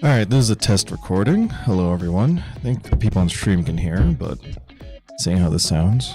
All right, this is a test recording. Hello, everyone. I think the people on stream can hear, but seeing how this sounds.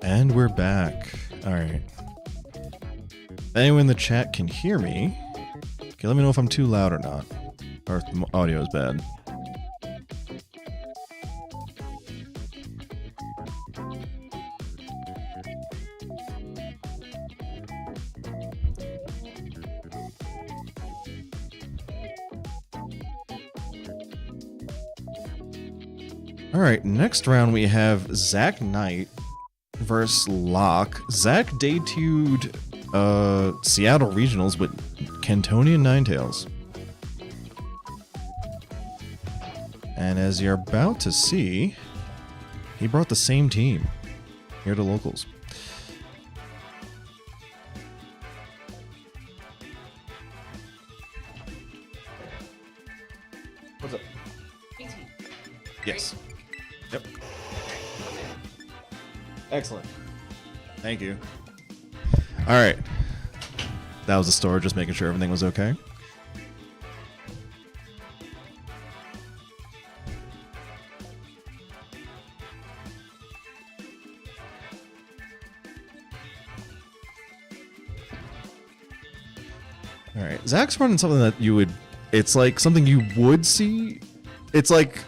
And we're back. Alright. If anyone in the chat can hear me, okay, let me know if I'm too loud or not. Or if the audio is bad. Alright, next round we have Zach Knight versus Locke. Zach debuted Seattle Regionals with Cantonian Ninetales. And as you're about to see, he brought the same team here to locals. What's up? Yes. Yep. Excellent. Thank you. All right. That was the store, just making sure everything was okay. All right. Zach's running something that you would, it's like something you would see. It's like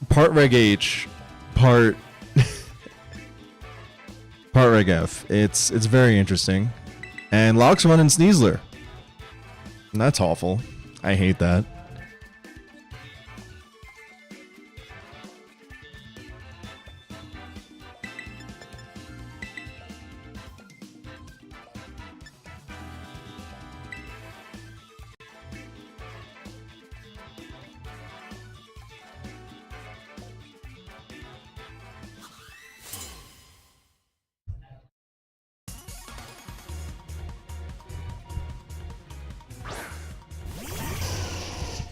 part Reg H, part part Reg F. It's very interesting. And Locke's running Sneasler. And that's awful. I hate that.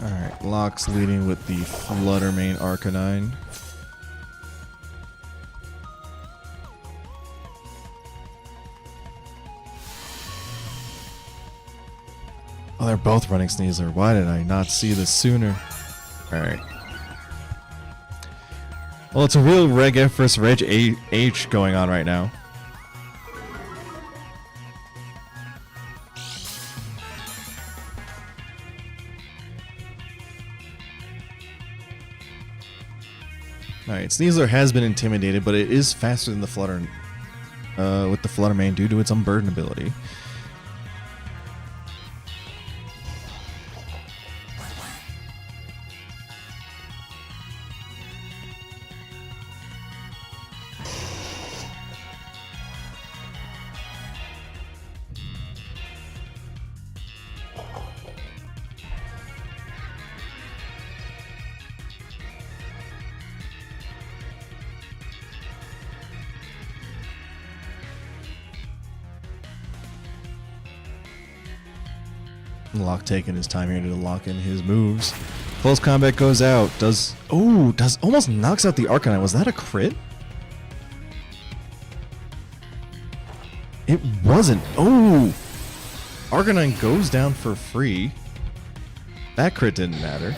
Alright, Locke's leading with the Fluttermane Arcanine. Oh, they're both running Sneasler. Why did I not see this sooner? Alright. Well, it's a real Reg F versus Reg H going on right now. Alright, Sneasler has been intimidated, but it is faster than the Flutter with the Fluttermane due to its Unburden ability. Locke taking his time here to lock in his moves. Close combat goes out. Does almost knocks out the Arcanine. Was that a crit? It wasn't. Oh! Arcanine goes down for free. That crit didn't matter.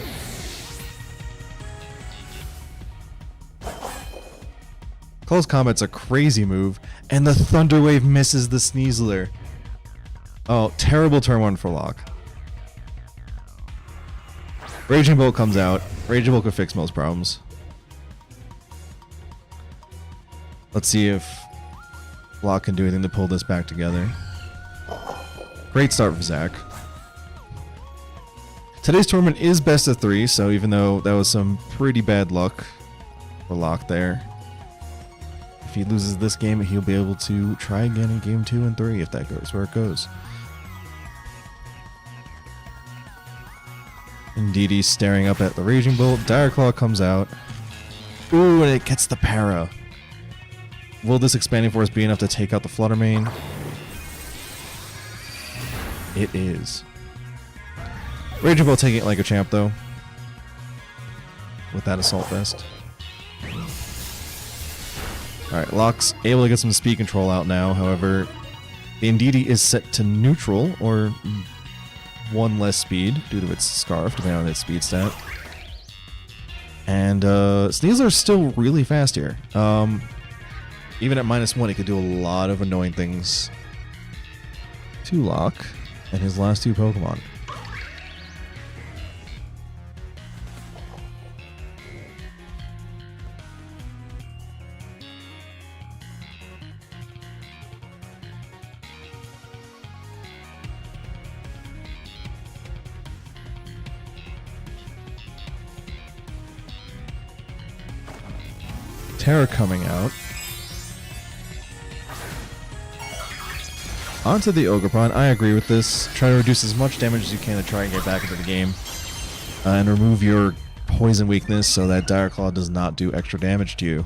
Close combat's a crazy move, and the Thunder Wave misses the Sneasler. Oh, terrible turn one for Locke. Raging Bolt comes out. Raging Bolt could fix most problems. Let's see if Locke can do anything to pull this back together. Great start for Zach. Today's tournament is best of 3, so even though that was some pretty bad luck for Locke there, if he loses this game, he'll be able to try again in game 2 and 3 if that goes where it goes. Indeedee staring up at the Raging Bolt. Dire Claw comes out. Ooh, and it gets the para. Will this Expanding Force be enough to take out the Fluttermane? It is. Raging Bolt taking it like a champ, though. With that Assault Vest. Alright, Locke's able to get some speed control out now. However, the Indeedee is set to neutral, or 1 less speed due to its Scarf, depending on its speed stat. And Sneasler's still really fast here. Even at -1, he could do a lot of annoying things to Locke and his last two Pokemon. Terra coming out. Onto the Ogerpon. I agree with this. Try to reduce as much damage as you can to try and get back into the game. And remove your poison weakness so that Dire Claw does not do extra damage to you.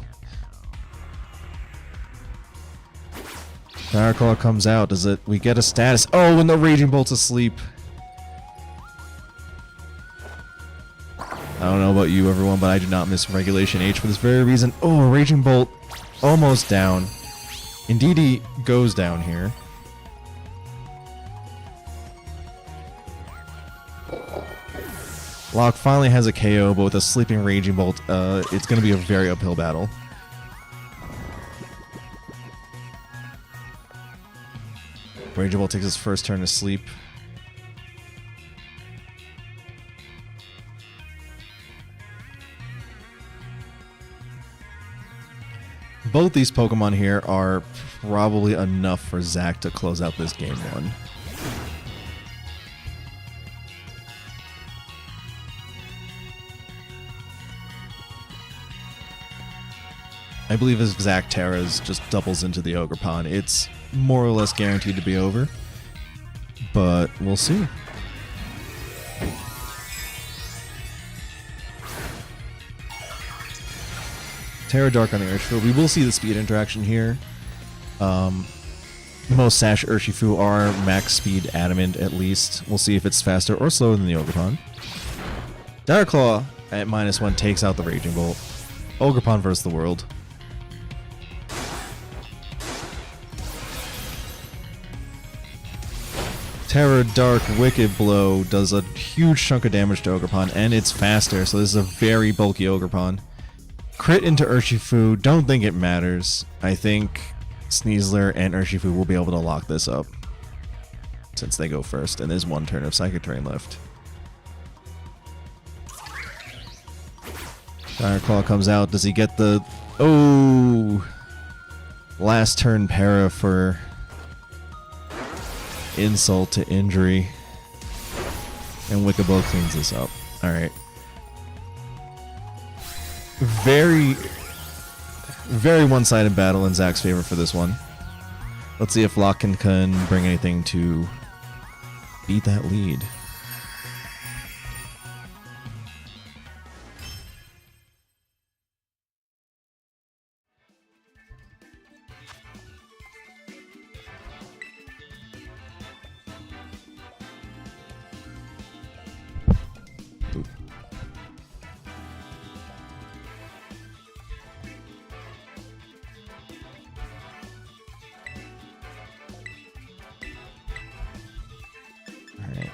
Dire Claw comes out. Does it? We get a status. Oh, and the Raging Bolt's asleep. I don't know about you, everyone, but I do not miss Regulation H for this very reason. Oh, Raging Bolt almost down. Indeed, he goes down here. Locke finally has a KO, but with a sleeping Raging Bolt, it's going to be a very uphill battle. Raging Bolt takes his first turn to sleep. Both these Pokemon here are probably enough for Zach to close out this game 1. I believe if Zach Terras just doubles into the Ogerpon, it's more or less guaranteed to be over. But we'll see. Terra Dark on the Urshifu. We will see the speed interaction here. Most Sash Urshifu are max speed adamant at least. We'll see if it's faster or slower than the Ogerpon. Dire Claw at -1 takes out the Raging Bolt. Ogerpon versus the world. Terra Dark Wicked Blow does a huge chunk of damage to Ogerpon, and it's faster, so this is a very bulky Ogerpon. Crit into Urshifu, don't think it matters. I think Sneasler and Urshifu will be able to lock this up, since they go first, and there's one turn of Psychic Terrain left. Dire Claw comes out, does he get the... Oh! Last turn para for... insult to injury. And Wicked Blow cleans this up. Alright. Very one-sided battle in Zach's favor for this one. Let's see if Locke can bring anything to beat that lead.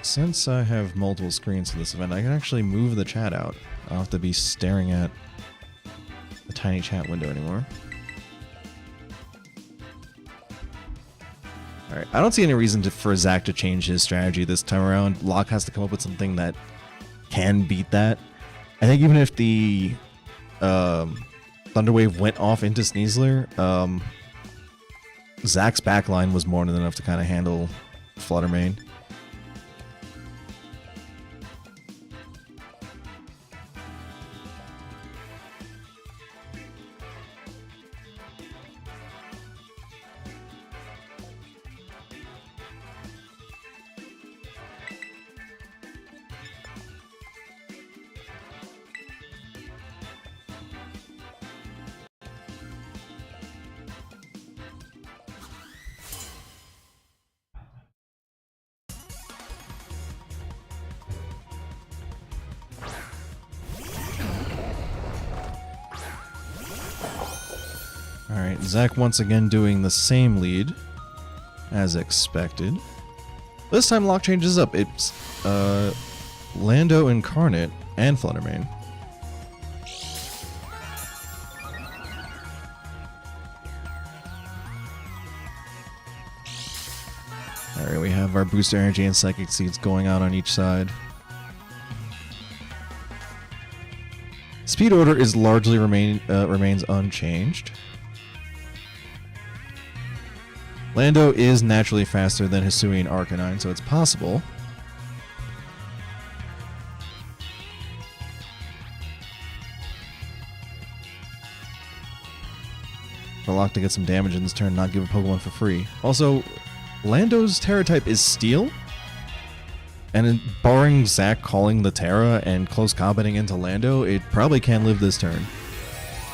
Since I have multiple screens for this event, I can actually move the chat out. I don't have to be staring at the tiny chat window anymore. Alright, I don't see any reason for Zach to change his strategy this time around. Locke has to come up with something that can beat that. I think even if the Thunder Wave went off into Sneasler, Zach's backline was more than enough to kind of handle Fluttermane. Alright, Zach once again doing the same lead as expected. This time Locke changes up. It's Lando Incarnate and Fluttermane. Alright, we have our booster energy and psychic seeds going out on each side. Speed order is largely remains unchanged. Lando is naturally faster than Hisui and Arcanine, so it's possible. For Locke to get some damage in this turn, not give a Pokemon for free. Also, Lando's Terra type is Steel. And barring Zac calling the Terra and close combating into Lando, it probably can live this turn.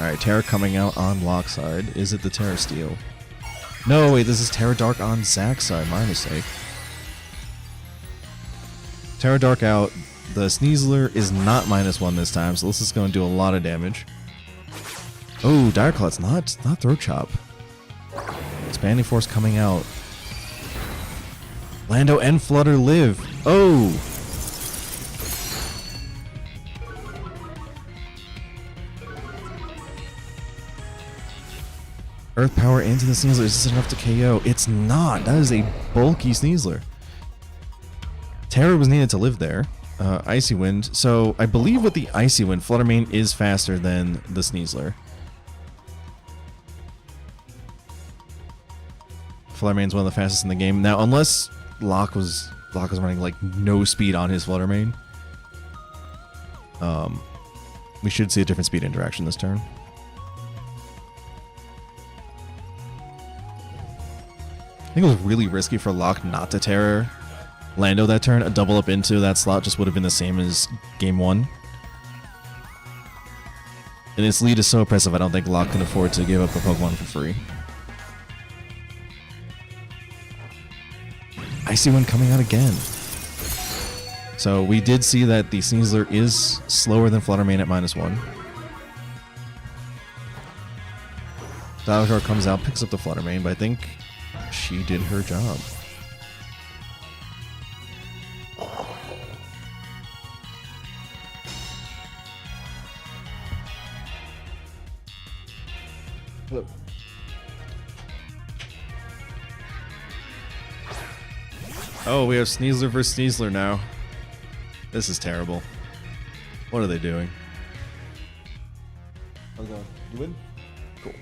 Alright, Terra coming out on Locke's side. Is it the Terra Steel? No, wait, this is Terra Dark on Zac's side. My mistake. Terra Dark out. The Sneasler is not -1 this time, so this is going to do a lot of damage. Oh, Dire Claw's not Throat Chop. Expanding Force coming out. Lando and Flutter live. Oh! Earth Power into the Sneasler. Is this enough to KO? It's not. That is a bulky Sneasler. Terra was needed to live there. Icy Wind. So I believe with the Icy Wind, Flutter Mane is faster than the Sneasler. Flutter Mane's one of the fastest in the game. Now, unless Locke was running like no speed on his Flutter Mane, we should see a different speed interaction this turn. I think it was really risky for Locke not to Terra Lando that turn. A double up into that slot just would have been the same as game 1. And its lead is so impressive, I don't think Locke can afford to give up a Pokemon for free. Icy Wind coming out again. So we did see that the Sneasler is slower than Flutter Mane at -1. Dialgar comes out, picks up the Flutter Mane, but I think she did her job. Look. Oh, we have Sneasler versus Sneasler now. This is terrible. What are they doing? How's it going? You win? Cool.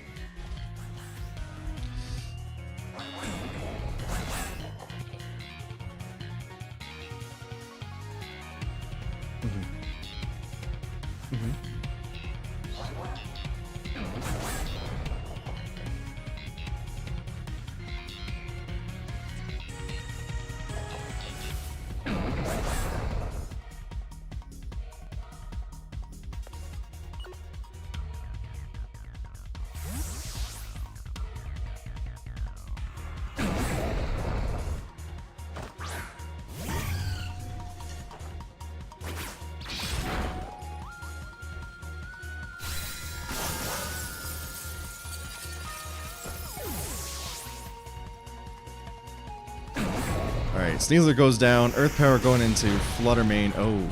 Alright, Sneasler goes down. Earth Power going into Flutter Mane. Oh,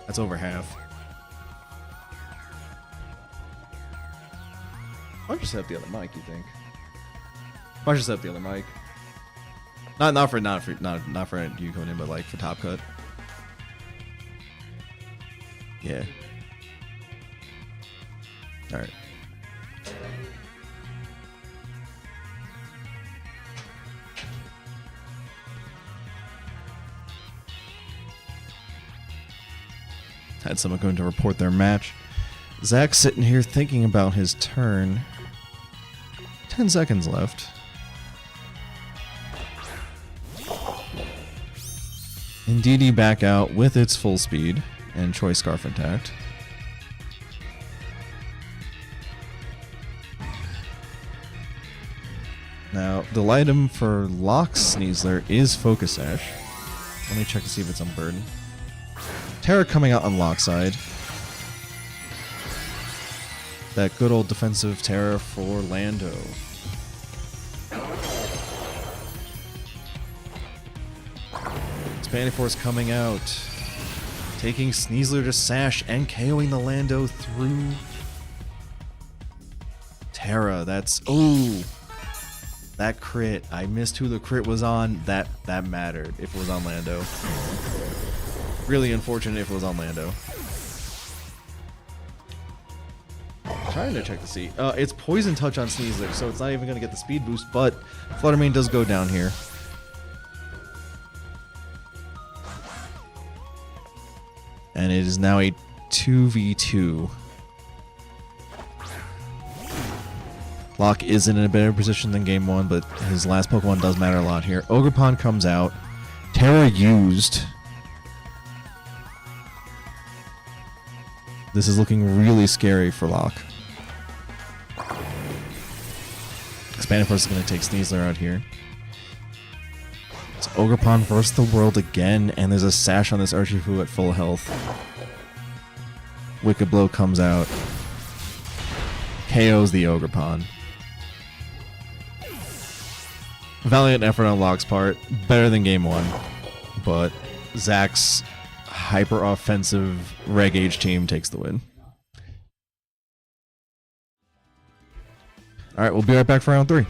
that's over half. I'll just have the other mic, you think? I'll just have the other mic. Not for you coming in, but like for Top Cut. Yeah. Alright. Had someone going to report their match. Zac's sitting here thinking about his turn. 10 seconds left. Indeedee back out with its full speed and Choice Scarf intact. Now, the item for Locke's Sneasler is Focus Sash. Let me check to see if it's unburdened. Terra coming out on Locke's side. That good old defensive Terra for Lando. Expanding Force coming out. Taking Sneasler to Sash and KOing the Lando through Terra. That's... oh! That crit. I missed who the crit was on. That mattered if it was on Lando. Really unfortunate if it was on Lando. Trying to check to see. It's Poison Touch on Sneasler, so it's not even going to get the speed boost, but Flutter Mane does go down here. And it is now a 2v2. Locke is in a better position than game 1, but his last Pokemon does matter a lot here. Ogerpon comes out. Terra used. This is looking really scary for Locke. Expanded Force is going to take Sneasler out here. It's Ogerpon versus the world again, and there's a Sash on this Urshifu at full health. Wicked Blow comes out. KOs the Ogerpon. Valiant effort on Locke's part. Better than game 1. But Zach's hyper-offensive REG team takes the win. Alright, we'll be right back for round 3.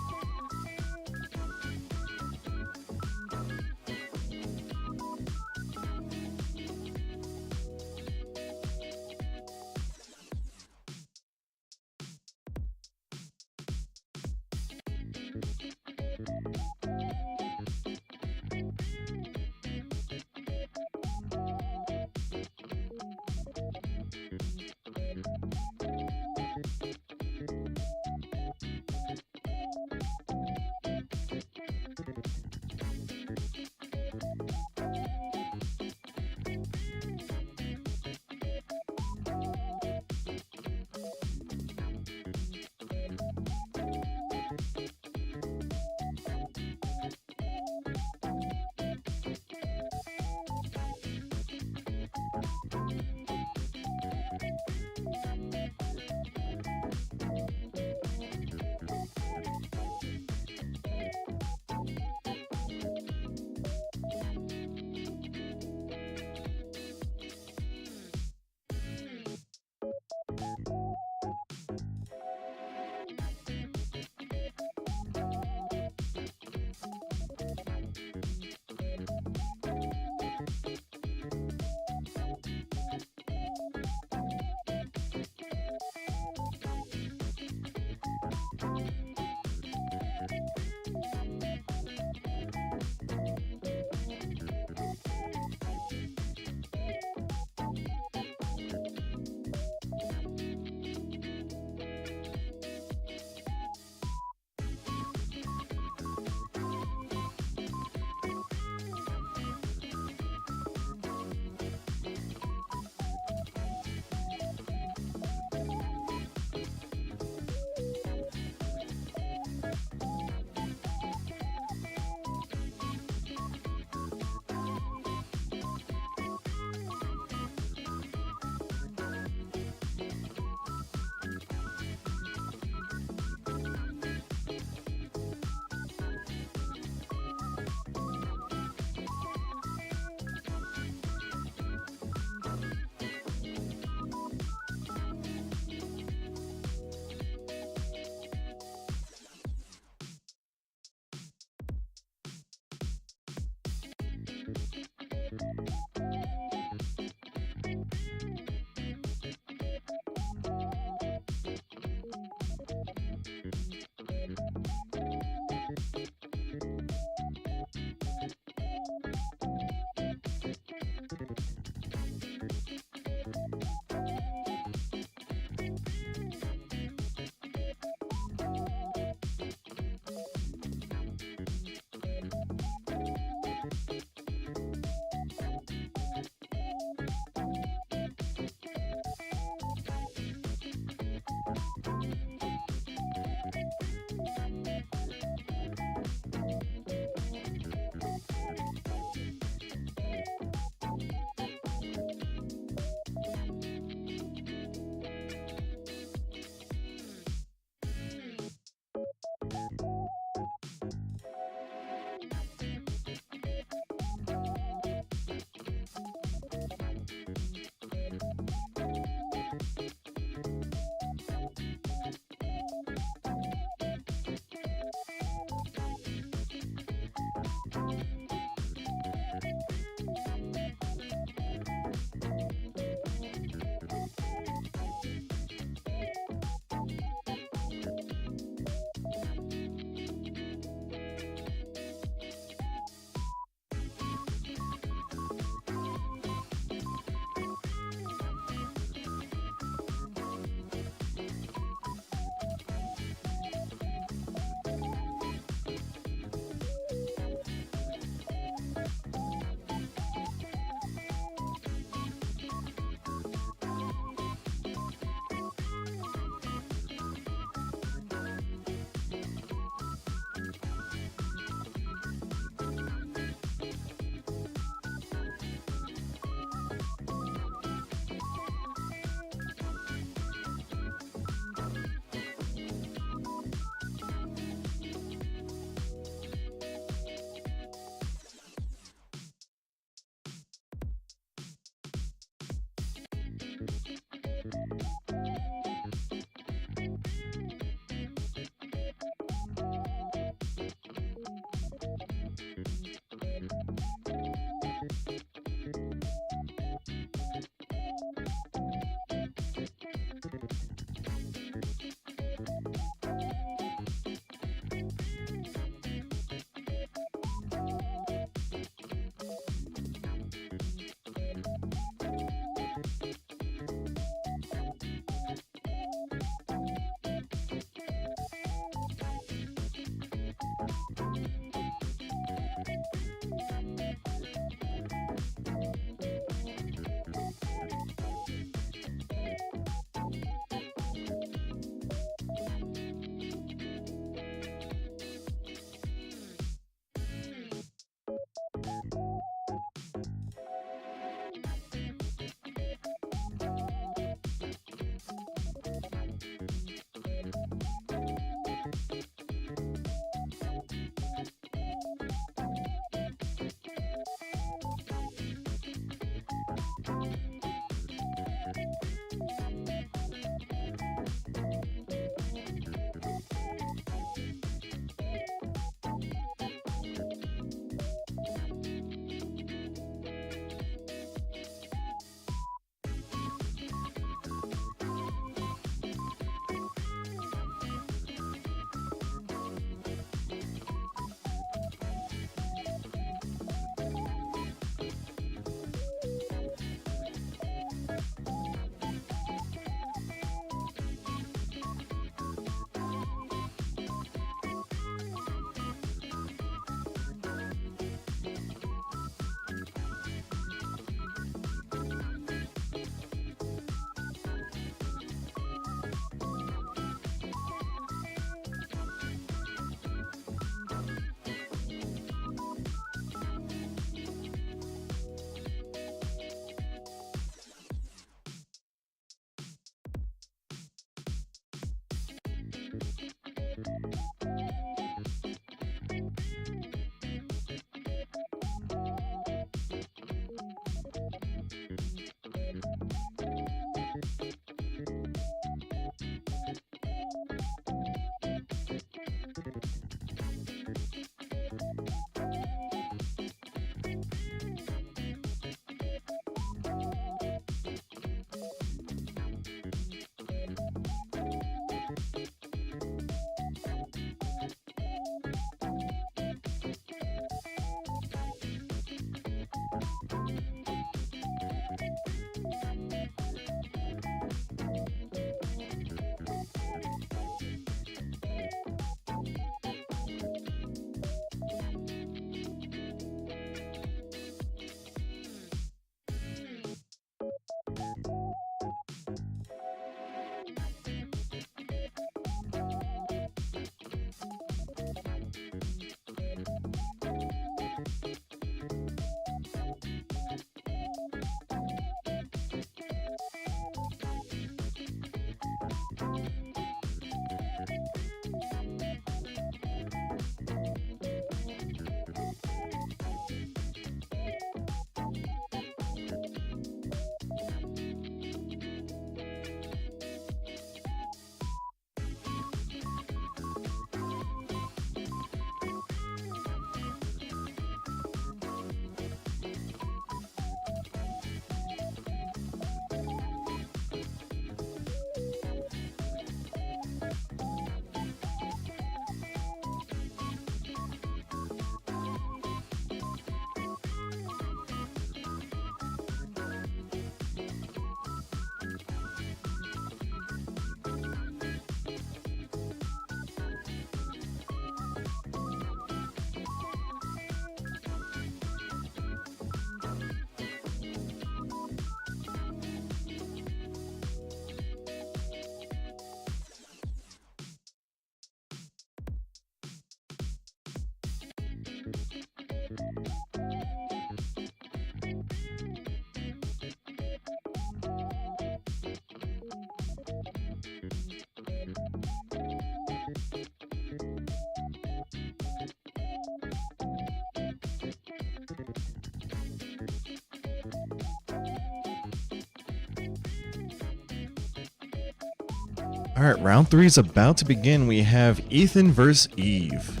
Alright, round 3 is about to begin. We have Ethan versus Eve.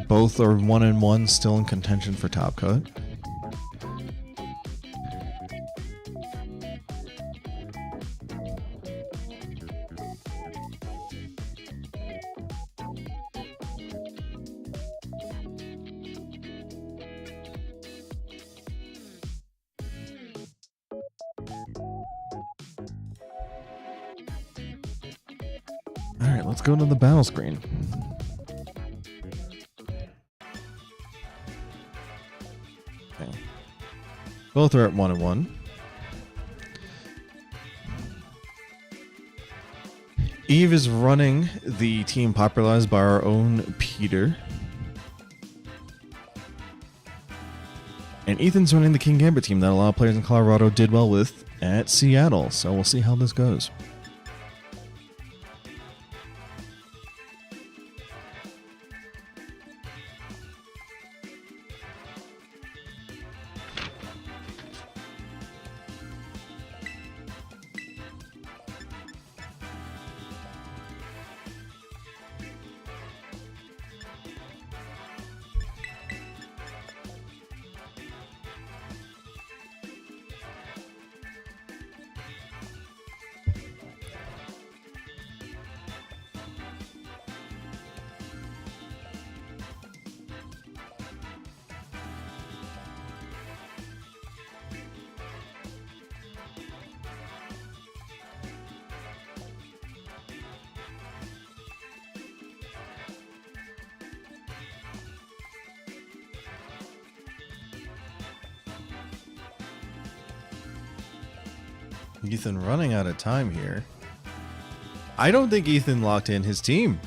Both are 1-1, still in contention for top cut. Alright, let's go to the battle screen. Okay. Both are at 1-1. Eve is running the team popularized by our own Peter. And Ethan's running the King Gambit team that a lot of players in Colorado did well with at Seattle. So we'll see how this goes. Ethan running out of time here. I don't think Ethan locked in his team.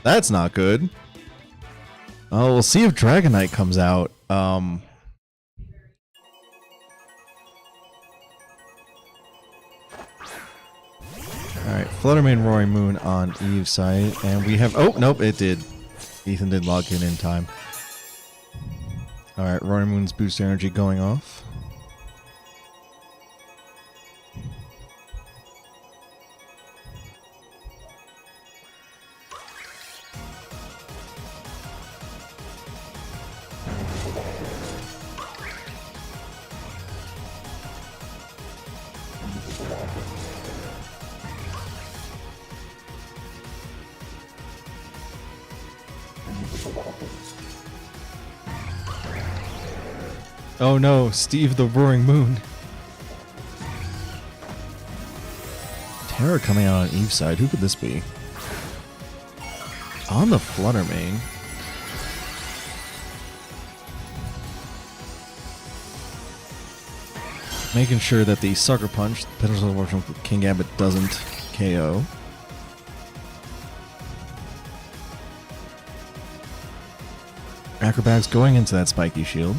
That's not good. Oh, we'll see if Dragonite comes out. Alright, Fluttermane Roaring Moon on Eve's side. And we have... Oh, nope, it did. Ethan did log in time. Alright, Roaring Moon's boost energy going off. Oh no, Steve the Roaring Moon. Terror coming out on Eve's side. Who could this be? On the Fluttermane. Making sure that the Sucker Punch, the potential version of King Gambit, doesn't KO. Acrobatics going into that spiky shield.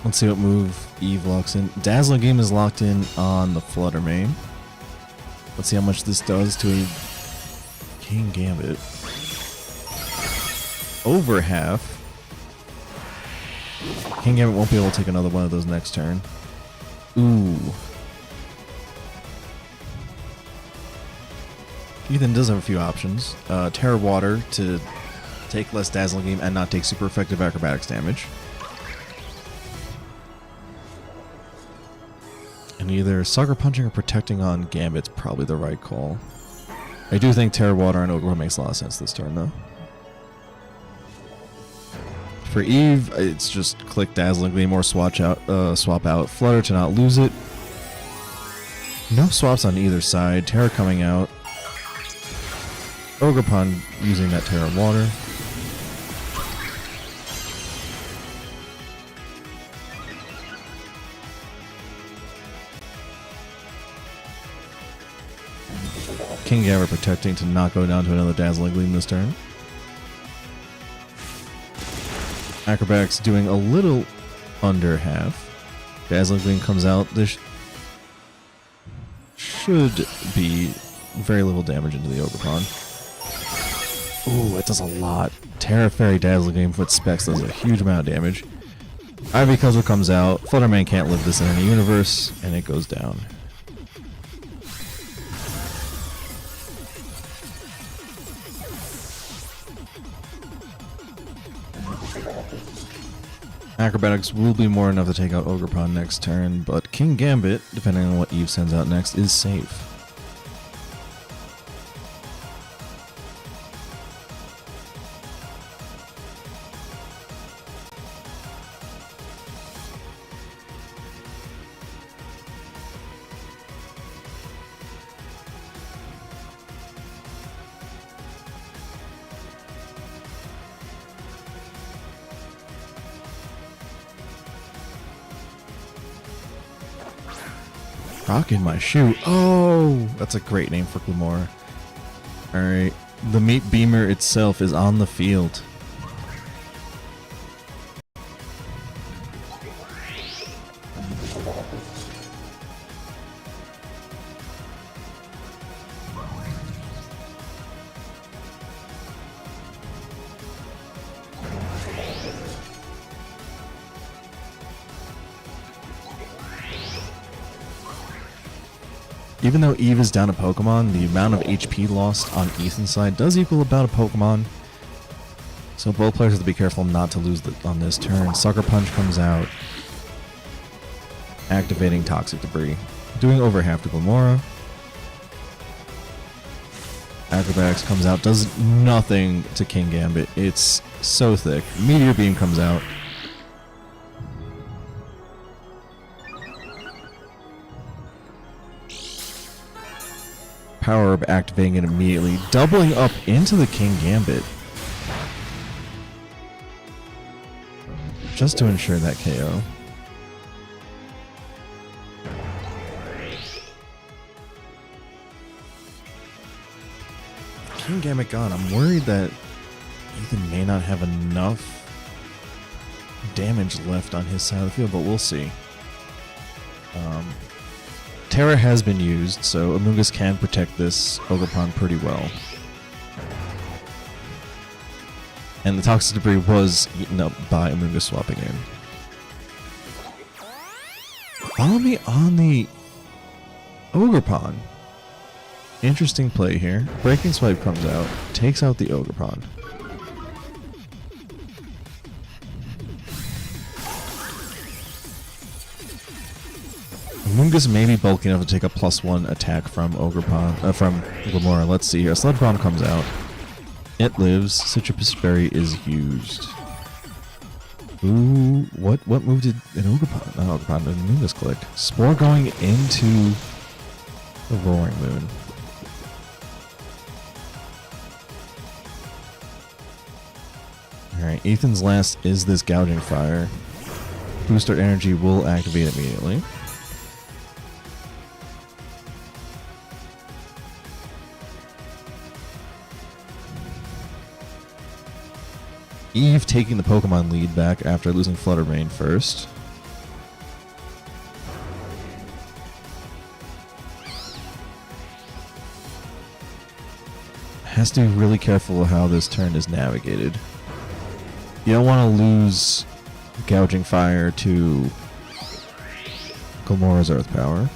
Let's see what move Eve locks in. Dazzling Game is locked in on the Fluttermane. Let's see how much this does to a King Gambit. Over half. King Gambit won't be able to take another one of those next turn. Ooh. Ethan does have a few options. Terra Water to take less Dazzling Game and not take super effective acrobatics damage. And either Sucker Punching or Protecting on Gambit's probably the right call. I do think Terra Water and Ogre makes a lot of sense this turn, though. For Eve, it's just click Dazzling Gleam or swap out Flutter to not lose it. No swaps on either side. Terra coming out. Ogre Pun using that Terra Water. King Gambit protecting to not go down to another Dazzling Gleam this turn. Acrobatics doing a little under half. Dazzling Gleam comes out. This should be very little damage into the Ogre Pawn. Ooh, it does a lot. Terra Fairy Dazzling Gleam with specs does a huge amount of damage. Ivy Cudgel comes out. Flutterman can't live this in any universe, and it goes down. Acrobatics will be more enough to take out Ogerpon next turn, but King Gambit, depending on what Eve sends out next, is safe. Rockin' my shoe. Oh, that's a great name for Glamora. Alright, the Meat Beamer itself is on the field. Even though Eve is down a Pokemon, the amount of HP lost on Ethan's side does equal about a Pokemon. So both players have to be careful not to lose on this turn. Sucker Punch comes out, activating Toxic Debris, doing over half to Glamora. Acrobatics comes out, does nothing to King Gambit. It's so thick. Meteor Beam comes out. Power Herb activating it immediately, doubling up into the King Gambit. Just to ensure that KO. King Gambit gone. I'm worried that Ethan may not have enough damage left on his side of the field, but we'll see. Terra has been used, so Amoonguss can protect this Ogerpon pretty well. And the Toxic Debris was eaten up by Amoonguss swapping in. Follow me on the Ogerpon. Interesting play here. Breaking Swipe comes out, takes out the Ogerpon. Amoonguss may be bulky enough to take a +1 attack from from Glamora. Let's see here. Sludge Bomb comes out. It lives. Citrus Berry is used. Ooh, what move did an Ogerpon? Not Ogerpon, an Amoonguss click. Spore going into the Roaring Moon. Alright, Ethan's last is this Gouging Fire. Booster Energy will activate immediately. Eve taking the Pokemon lead back after losing Fluttermane first. Has to be really careful how this turn is navigated. You don't want to lose Gouging Fire to Glamora's Earth Power.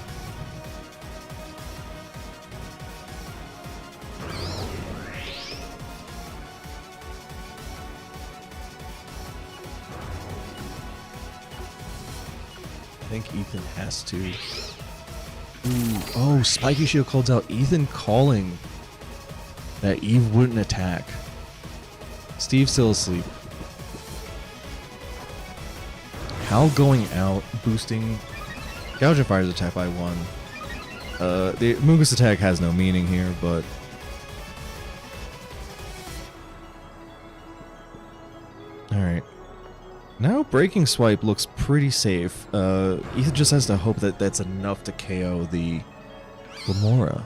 I think Ethan has to. Ooh, oh, Spiky Shield calls out. Ethan calling that Eve wouldn't attack. Steve's still asleep. Hal going out, boosting Gouging Fire's attack by 1. The Amoonguss attack has no meaning here, but alright. Now Breaking Swipe looks pretty safe. Ethan just has to hope that that's enough to KO the Glamora.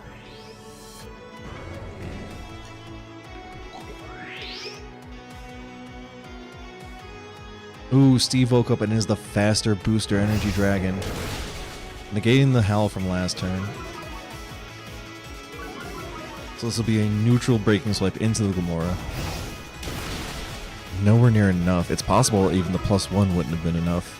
Ooh, Steve woke up and is the faster Booster Energy Dragon, negating the Howl from last turn. So this will be a neutral Breaking Swipe into the Glamora. nowhere near enough. It's possible even the +1 wouldn't have been enough.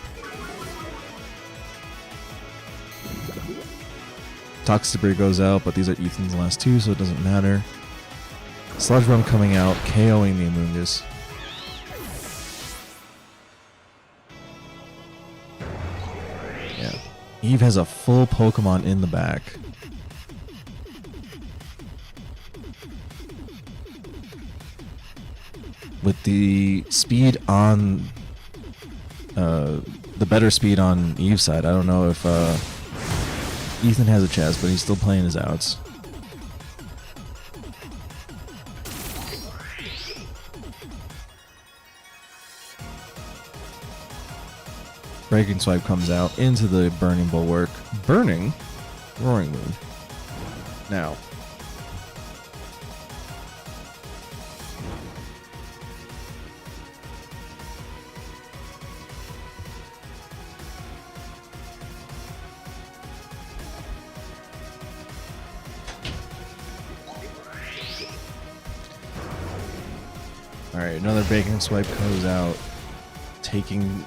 Toxic Debris goes out, but these are Ethan's last two, so it doesn't matter. Sludge Bomb coming out, KOing the Amoonguss. Yeah. Eve has a full Pokemon in the back. With the speed on... the better speed on Eve's side. I don't know if Ethan has a chance, but he's still playing his outs. Breaking Swipe comes out into the Burning Bulwark. Burning Roaring Moon. Now. Alright, another Breaking Swipe goes out, taking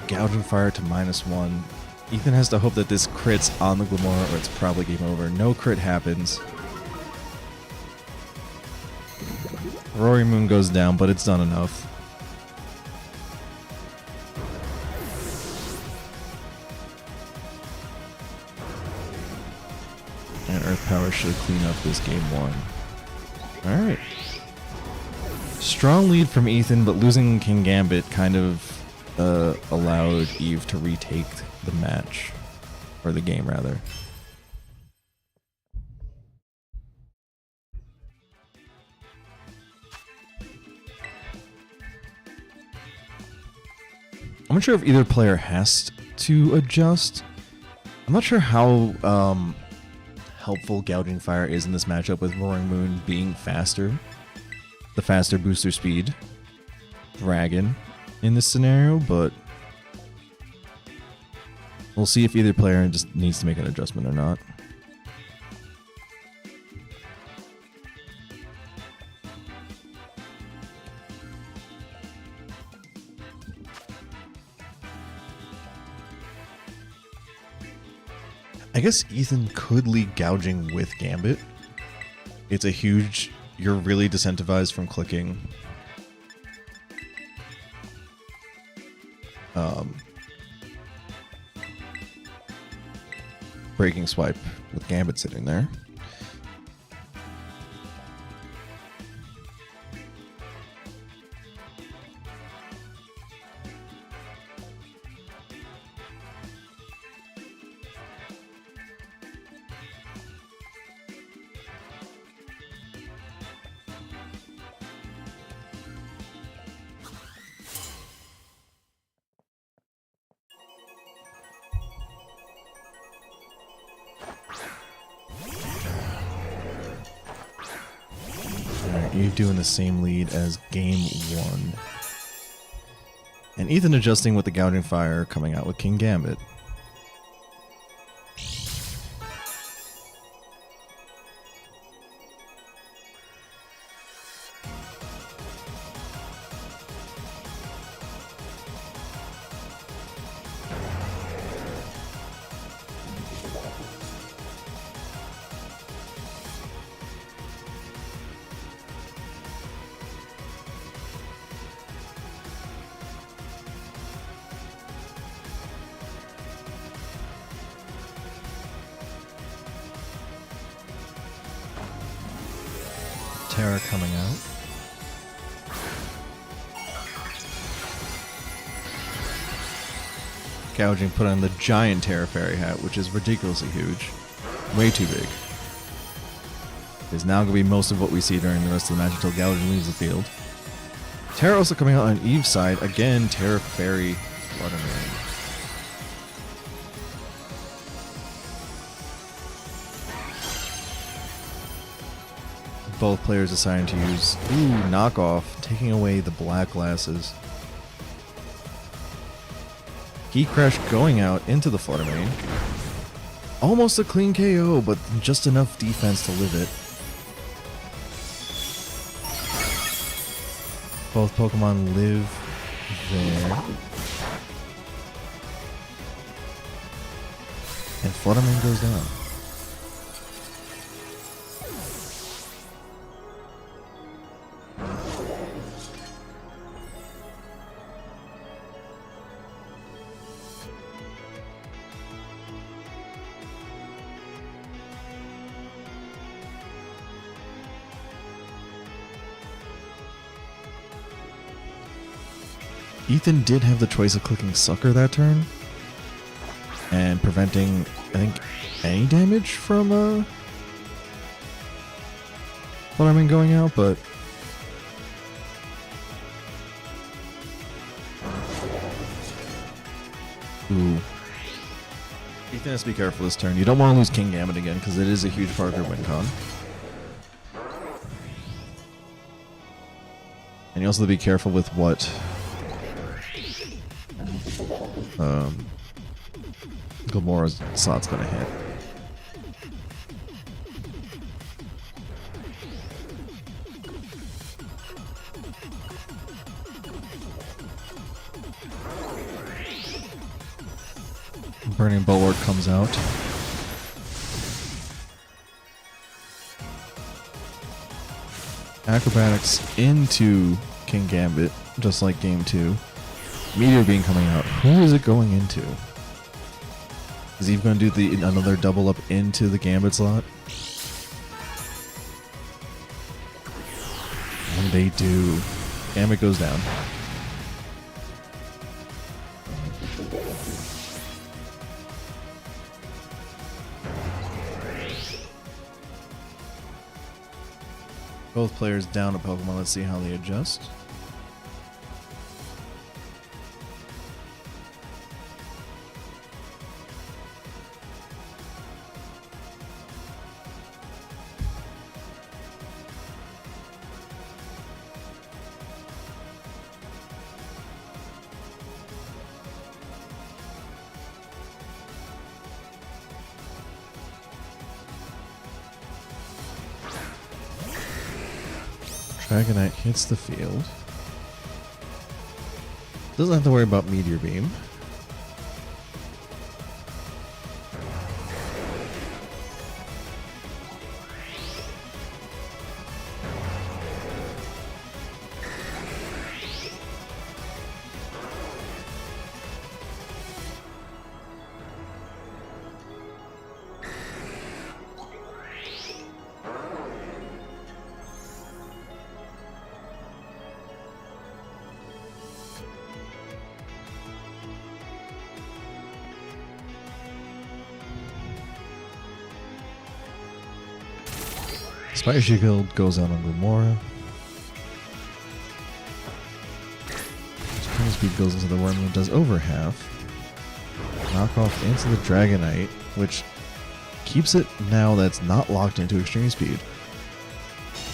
Gouging Fire to -1. Ethan has to hope that this crits on the Glimmora or it's probably game over. No crit happens. Roaring Moon goes down, but it's done enough. And Earth Power should clean up this game 1. Alright. Strong lead from Ethan, but losing King Gambit kind of allowed Eve to retake the match. Or the game, rather. I'm not sure if either player has to adjust. I'm not sure how helpful Gouging Fire is in this matchup with Roaring Moon being faster. The faster booster speed dragon in this scenario, but we'll see if either player just needs to make an adjustment or not. I guess Ethan could lead Gouging with Gambit. It's a huge... You're really disincentivized from clicking Breaking Swipe with Gambit sitting there. Eve doing the same lead as game 1. And Ethan adjusting with the Gouging Fire, coming out with King Gambit. Terra coming out. Gouging put on the giant Terra Fairy hat, which is ridiculously huge. Way too big. Is now going to be most of what we see during the rest of the match until Gouging leaves the field. Terra also coming out on Eve's side. Again, Terra Fairy Flutterman. Both players deciding to use knockoff, taking away the black glasses. Heat Crash going out into the Fluttermane. Almost a clean KO, but just enough defense to live it. Both Pokemon live there. And Flutterman goes down. Ethan did have the choice of clicking Sucker that turn and preventing, I think, any damage from Flutterman going out, but ooh. Ethan has to be careful this turn. You don't want to lose King Gambit again because it is a huge part of your win con. And you also have to be careful with what Gamora's slot's gonna hit. Burning Bulwark comes out. Acrobatics into King Gambit, just like game 2. Meteor Beam coming out. Who is it going into? Is he going to do another double up into the Gambit slot? And they do. Gambit goes down. Both players down a Pokemon. Let's see how they adjust. Dragonite hits the field. Doesn't have to worry about Meteor Beam. Spider Shield goes out on Glamora. Spring Speed goes into the Wormwood, does over half. Knockoff into the Dragonite, which keeps it now that's not locked into Extreme Speed.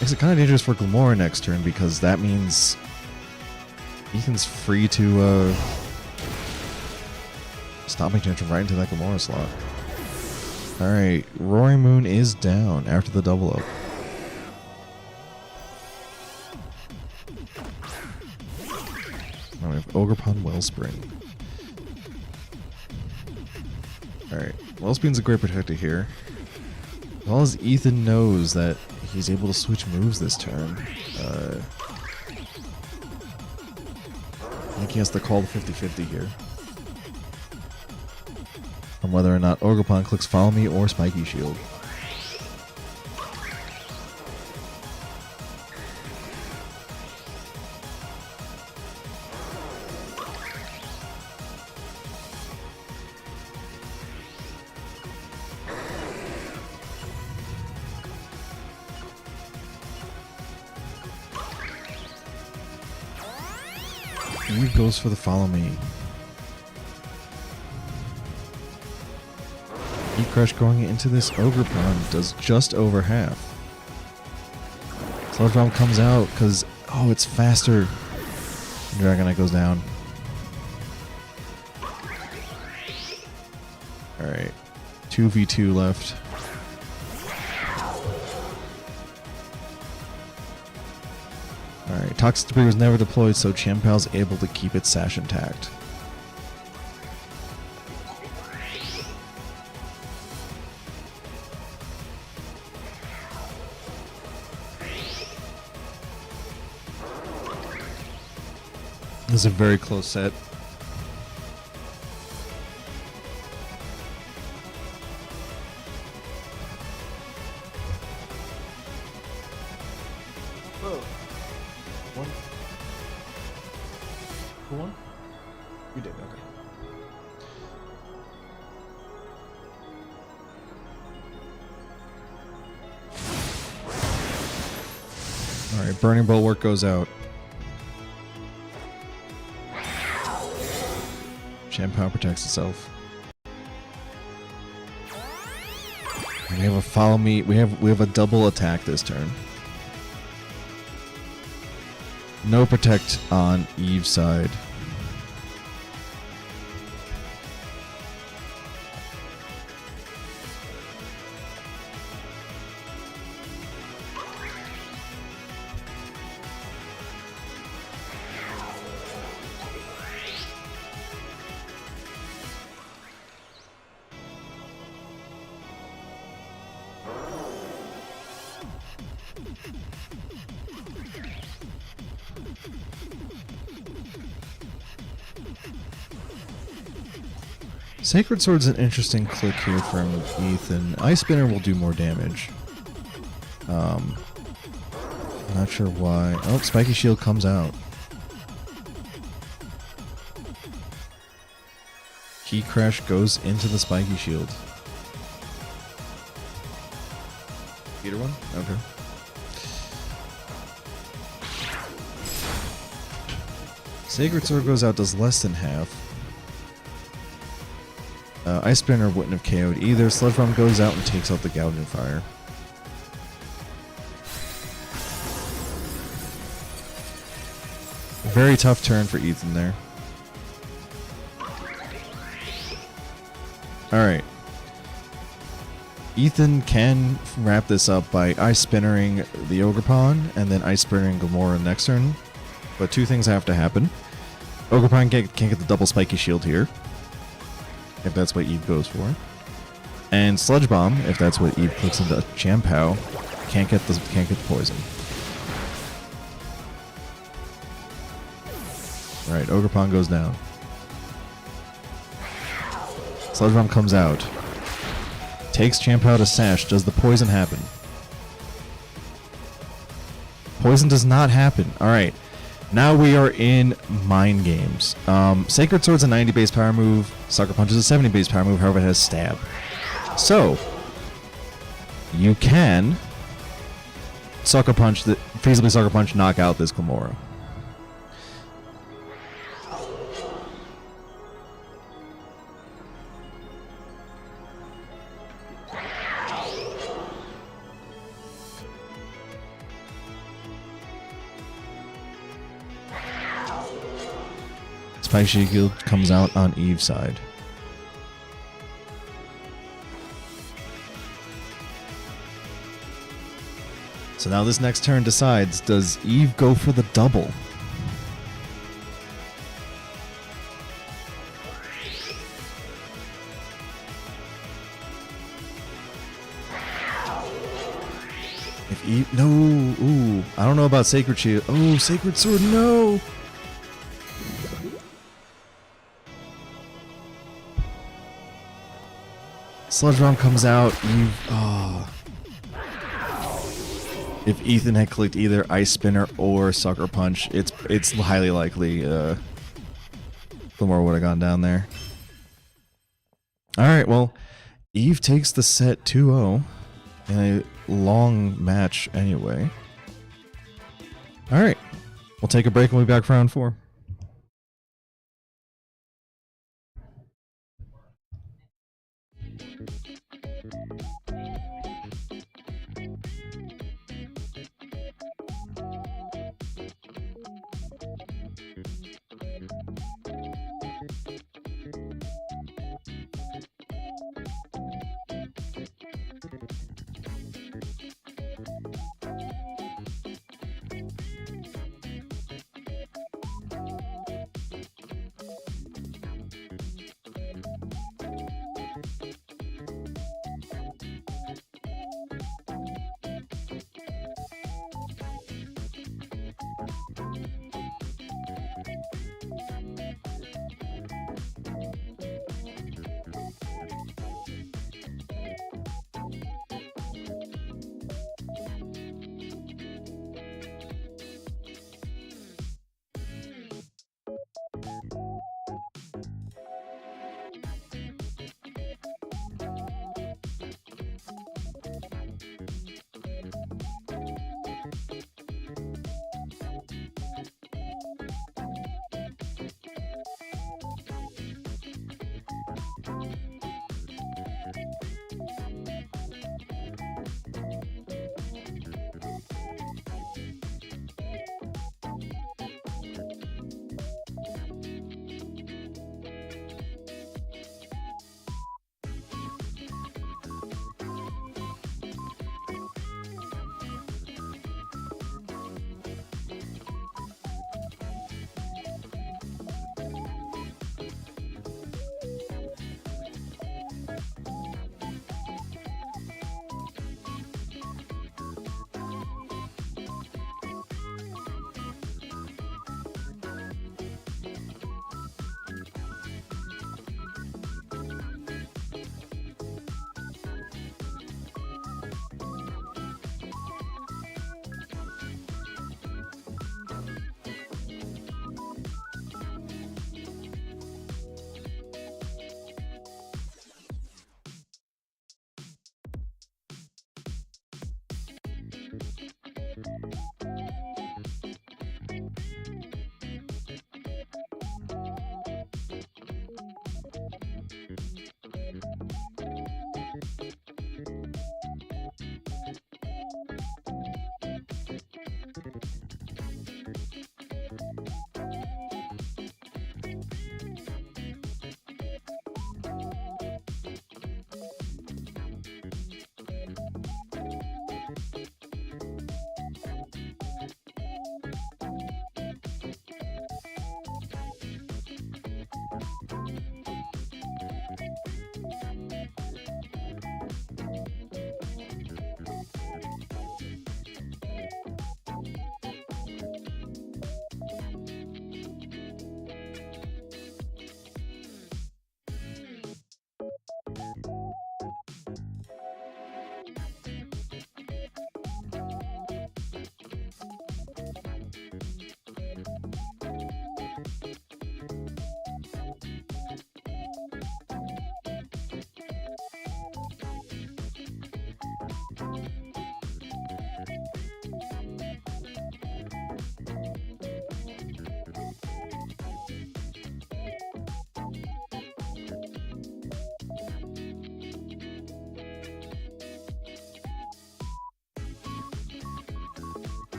Makes it kind of dangerous for Glamora next turn because that means Ethan's free to Stomping Tantrum right into that Glamora slot. Alright, Roaring Moon is down after the double up. Now we have Ogerpon Wellspring. Alright, Wellspring's a great protector here. As well as Ethan knows that he's able to switch moves this turn. I think he has to call the 50-50 here. On whether or not Ogerpon clicks Follow Me or Spiky Shield. He goes for the Follow Me. Heat Crush going into this Ogerpon does just over half. Sludge Bomb comes out because, oh, it's faster. Dragonite goes down. Alright. 2v2 left. Alright, Toxic Debris was never deployed, so Chien-Pao's able to keep its sash intact. This is a very close set. One? You did, okay. Alright, Burning Bulwark goes out. Chien-Pao protects itself. We have a follow me. We have a double attack this turn. No protect on Eve's side. Sacred Sword's an interesting click here from Ethan. Ice Spinner will do more damage. Not sure why. Oh, Spiky Shield comes out. Key Crash goes into the Spiky Shield. Peter one? Okay. Sacred Sword goes out, does less than half. Ice Spinner wouldn't have KO'd either. Sludge Bomb goes out and takes out the Gouging Fire. Very tough turn for Ethan there. Alright. Ethan can wrap this up by Ice Spinnering the Ogerpon and then Ice Spinnering Gamora next turn. But two things have to happen. Ogerpon can't get the double Spiky Shield here, if that's what Eve goes for. And Sludge Bomb, if that's what Eve clicks into Chien-Pao, can't get the poison. Alright, Ogerpon goes down. Sludge Bomb comes out. Takes Chien-Pao to Sash. Does the poison happen? Poison does not happen. Alright. Now we are in Mind Games. Sacred Sword's a 90 base power move. Sucker Punch is a 70 base power move, however it has Stab. So, you can feasibly Sucker Punch, knock out this Gamora. Spiky Shield comes out on Eve's side. So now this next turn decides, does Eve go for the double? If Eve, no, ooh, I don't know about Sacred Shield. Oh, Sacred Sword, no! Sludge Bomb comes out. If Ethan had clicked either Ice Spinner or Sucker Punch, it's highly likely Gamora would have gone down there. Alright, well, Eve takes the set 2-0 in a long match anyway. Alright, we'll take a break and we'll be back for round 4.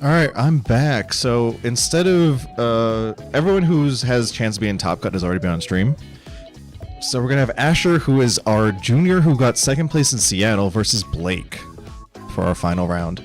All right, I'm back. So instead of everyone has chance to be in Top Cut has already been on stream. So we're gonna have Asher, who is our junior who got second place in Seattle, versus Blake for our final round.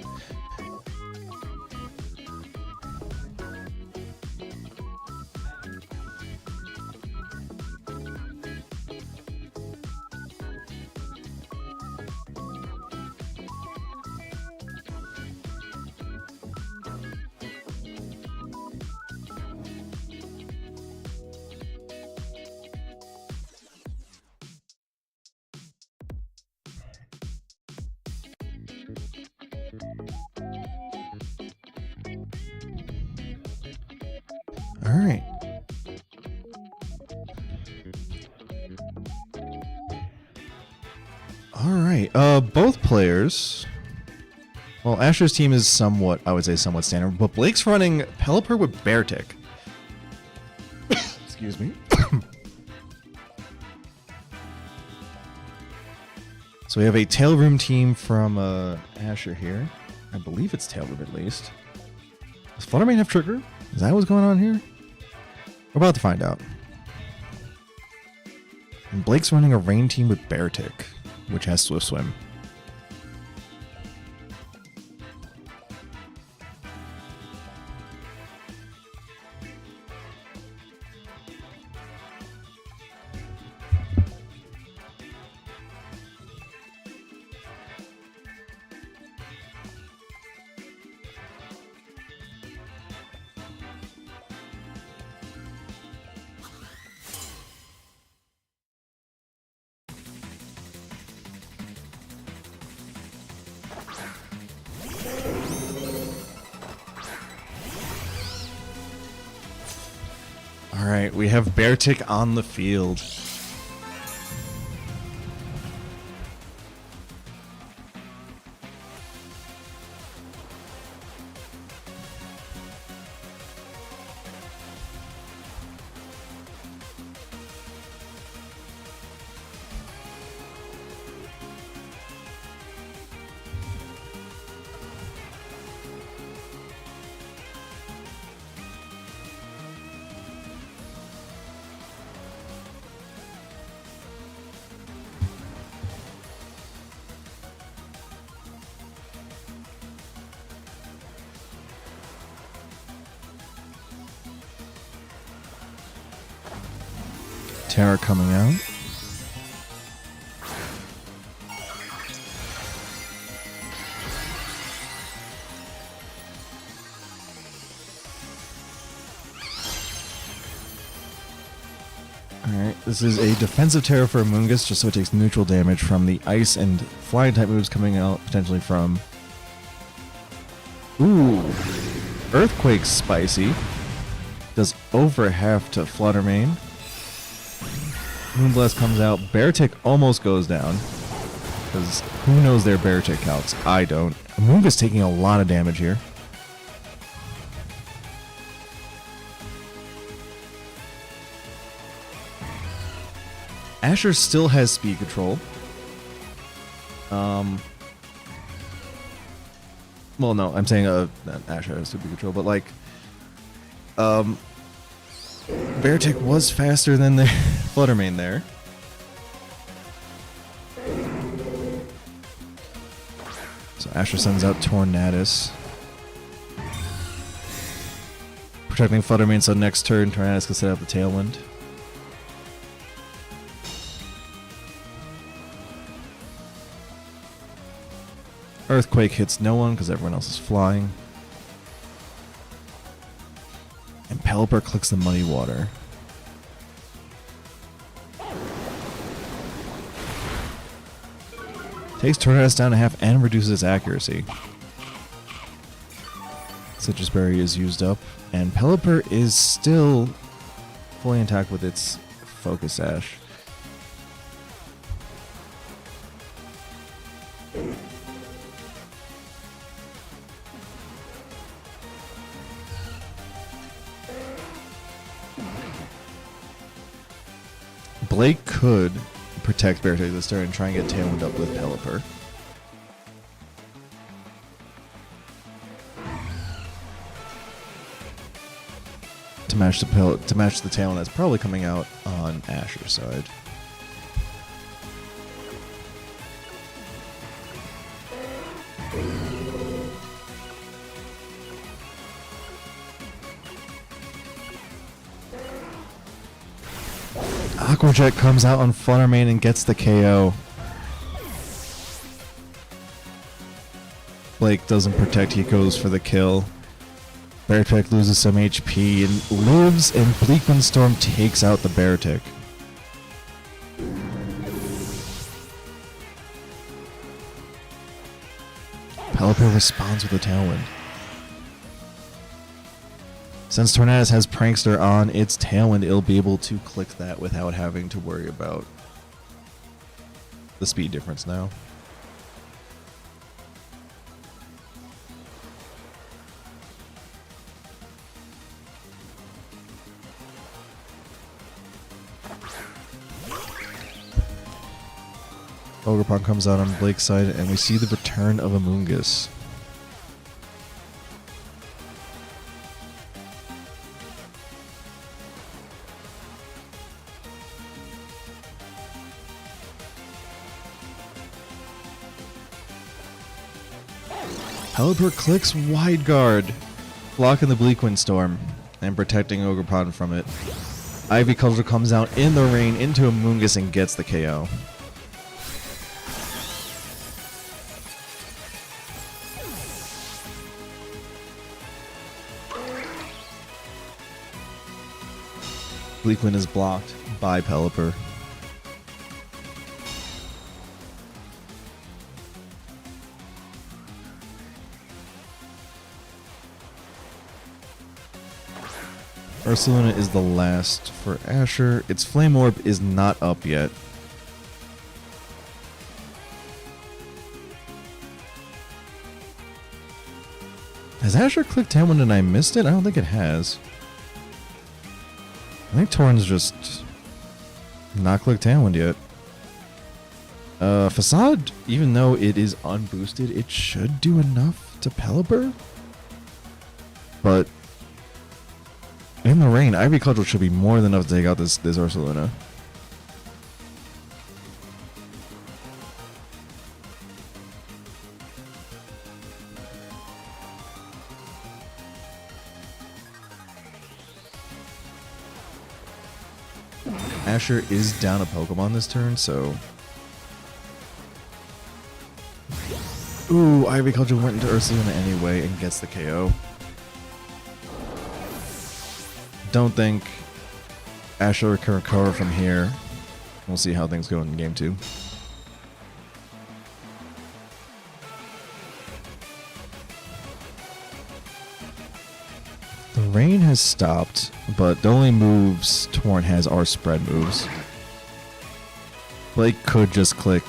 All right. All right. Both players. Well, Asher's team is somewhat, I would say, somewhat standard, but Blake's running Pelipper with Beartick. Excuse me. So we have a Tail Room team from Asher here. I believe it's Tail Room at least. Does Fluttermane have Trigger? Is that what's going on here? We're about to find out. And Blake's running a Rain team with Beartick, which has Swift Swim. All right, we have Beartick on the field. Terra coming out. Alright, this is a defensive Terra for Amoonguss, just so it takes neutral damage from the ice and flying type moves coming out, potentially from... Ooh! Earthquake's spicy. Does over half to Fluttermane. Moonblast comes out. Beartick almost goes down. Because who knows their Beartick counts? I don't. Amoonguss taking a lot of damage here. Asher still has speed control. Well, no, I'm saying not Asher has speed control, but like Beartick was faster than the Fluttermane there. So Asher sends out Tornadus. Protecting Fluttermane so next turn Tornadus can set up the Tailwind. Earthquake hits no one because everyone else is flying. And Pelipper clicks the Muddy Water. Takes Tornadus down to half and reduces its accuracy. Citrus Berry is used up, and Pelipper is still fully intact with its Focus Sash. Blake could protect Beartick this turn and try and get Tailwind up with Pelipper. to match the talent that's probably coming out on Asher's side. Aqua Jet comes out on Fluttermane and gets the KO. Blake doesn't protect, he goes for the kill. Beartick loses some HP and lives, and Bleak Windstorm takes out the Beartick. Pelipper responds with a Tailwind. Since Tornadus has Prankster on its Tailwind, it'll be able to click that without having to worry about the speed difference now. Ogerpon comes out on Blake's side, and we see the return of Amoonguss. Pelipper clicks Wide Guard, blocking the Bleak Windstorm and protecting Ogerpon from it. Ivy Cudgel comes out in the rain into Amoonguss and gets the KO. Bleakwind is blocked by Pelipper. Ursaluna is the last for Asher. Its Flame Orb is not up yet. Has Asher clicked Tailwind and I missed it? I don't think it has. I think Torn's just not clicked Tailwind yet. Facade, even though it is unboosted, it should do enough to Pelipper. But in the rain, Ivy Cudgel should be more than enough to take out this Ursaluna. Asher is down a Pokemon this turn, so... Ooh, Ivy Cudgel went into Ursaluna anyway and gets the KO. Don't think Asher can recover from here. We'll see how things go in game 2. The rain has stopped, but the only moves Torn has are spread moves. Blake could just click.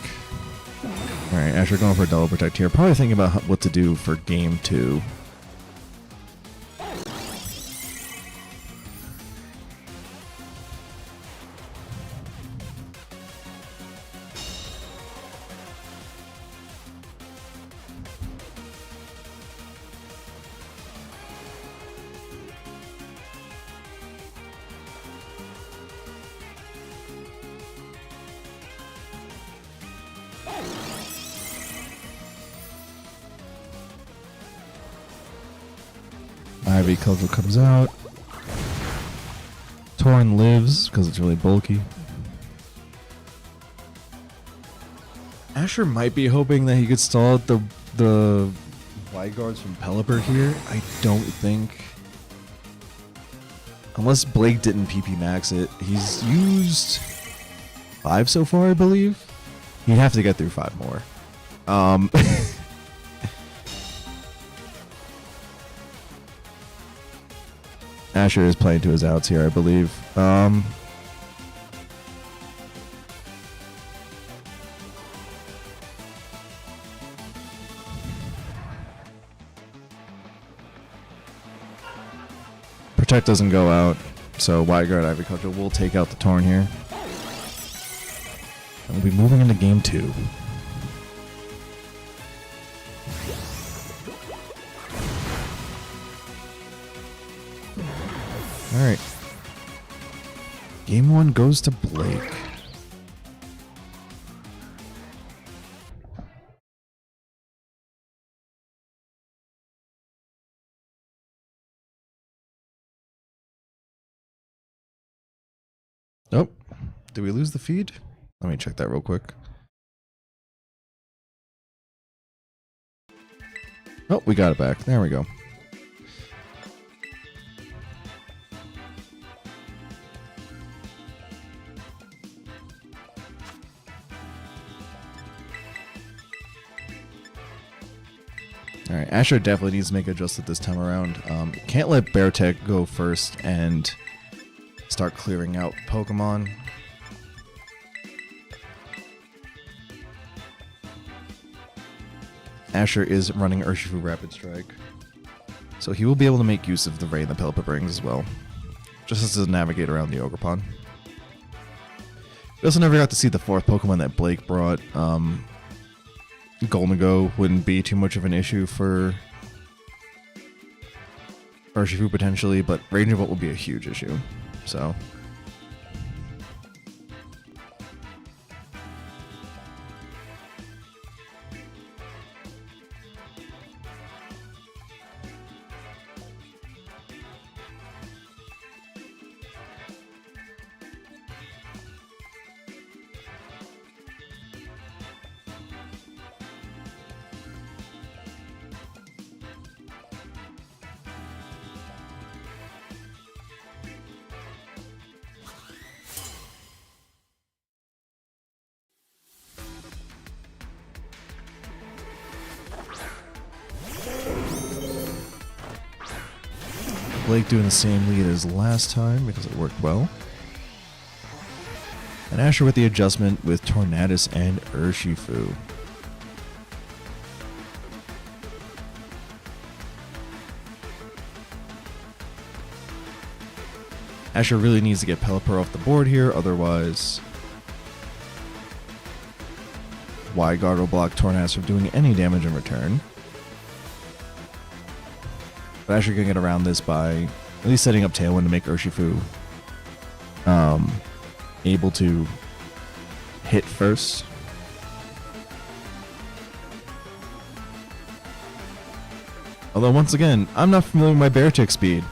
Alright, Asher going for a double protect here. Probably thinking about what to do for game 2. Ivy Cudgel comes out. Torn lives because it's really bulky. Asher might be hoping that he could stall out the Wide Guards from Pelipper here. I don't think. Unless Blake didn't PP max it. He's used 5 so far, I believe. He'd have to get through 5 more. Asher is playing to his outs here, I believe. Protect doesn't go out, so Wide Guard Ivy Cudgel will take out the Torn here. And we'll be moving into game 2. Alright. Game 1 goes to Blake. Oh, did we lose the feed? Let me check that real quick. Oh, we got it back. There we go. Alright, Asher definitely needs to make adjustment this time around. Can't let Beartech go first and start clearing out Pokemon. Asher is running Urshifu Rapid Strike, so he will be able to make use of the rain that Pelipper brings as well, just as to navigate around the Ogerpon. We also never got to see the fourth Pokemon that Blake brought. Golnago wouldn't be too much of an issue for Urshifu potentially, but Raging Bolt will be a huge issue. So Blake doing the same lead as last time because it worked well. And Asher with the adjustment with Tornadus and Urshifu. Asher really needs to get Pelipper off the board here, otherwise Wide Guard will block Tornadus from doing any damage in return. But Asher can get around this by at least setting up Tailwind to make Urshifu able to hit first. Although once again, I'm not familiar with my Beartic speed.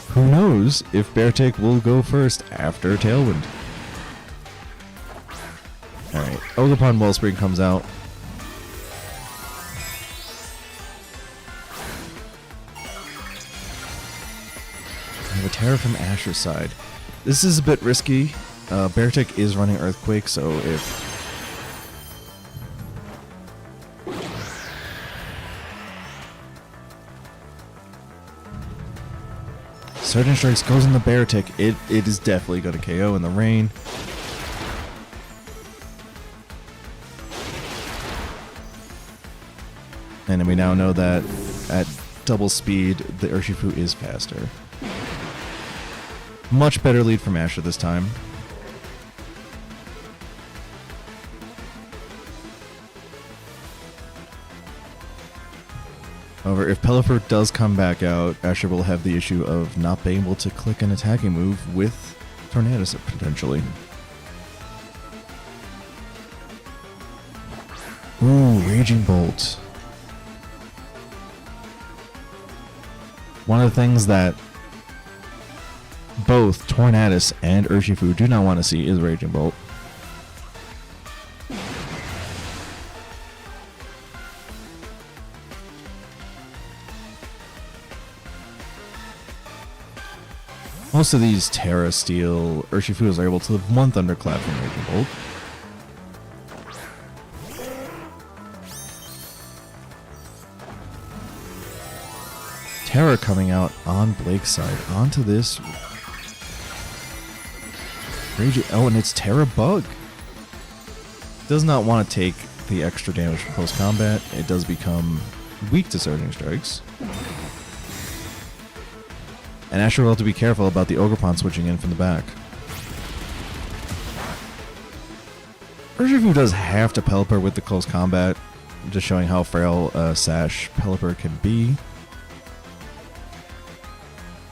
Who knows if Beartic will go first after Tailwind. Alright, Ogerpon Wellspring comes out. I have a Terra from Asher's side. This is a bit risky. Beartic is running Earthquake, so if Surging Strikes goes in the Beartic, it is definitely going to KO in the rain. And we now know that at double speed, the Urshifu is faster. Much better lead from Asher this time. However, if Pelipper does come back out, Asher will have the issue of not being able to click an attacking move with Tornadus potentially. Ooh, Raging Bolt. One of the things that both Tornadus and Urshifu do not want to see is Raging Bolt. Most of these Terra Steel Urshifus are able to live one Thunderclap from Raging Bolt. Terra coming out on Blake's side onto this Raging. Oh, and it's Terra Bug. Does not want to take the extra damage from close combat. It does become weak to Surging Strikes. And Asher will have to be careful about the Ogerpon switching in from the back. Urshifu does have to Pelipper with the close combat, just showing how frail Sash Pelipper can be.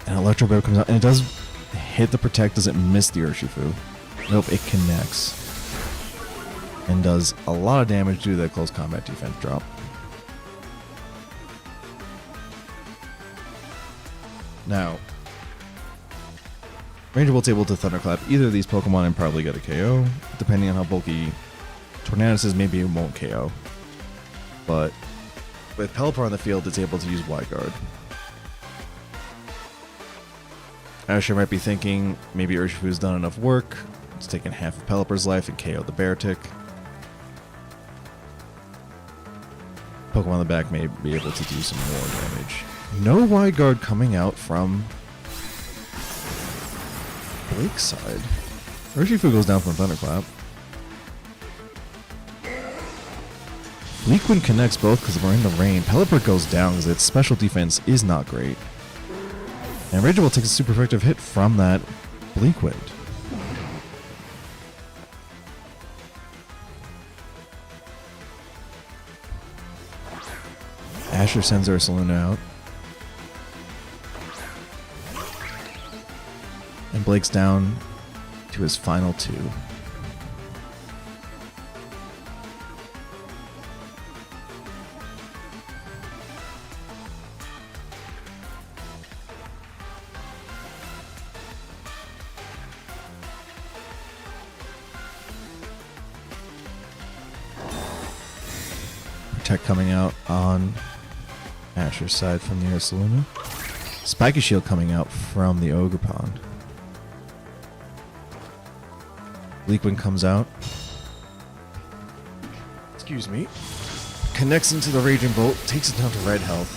And Electro Bear comes out, and it does hit the Protect. Does it miss the Urshifu? Nope, it connects. And does a lot of damage due to that close combat defense drop. Now, Ranger Bolt's able to Thunderclap either of these Pokemon and probably get a KO. Depending on how bulky Tornadus is, maybe it won't KO. But with Pelipper on the field, it's able to use Wide Guard. Asher might be thinking maybe Urshifu's done enough work. It's taken half of Pelipper's life and KO the Beartic. Pokemon on the back may be able to do some more damage. No Wide Guard coming out from Blake's side. Urshifu goes down from Thunderclap. Bleak Wind connects both because we're in the rain. Pelipper goes down because its special defense is not great. And Ranger will take a super effective hit from that Bleak Wind. Asher sends Ursaluna out. And Blake's down to his final two. Protect coming out on Asher's side from the Ursaluna. Spiky Shield coming out from the Ogerpon. Bleak Wind comes out. Excuse me. Connects into the Raging Bolt, takes it down to red health.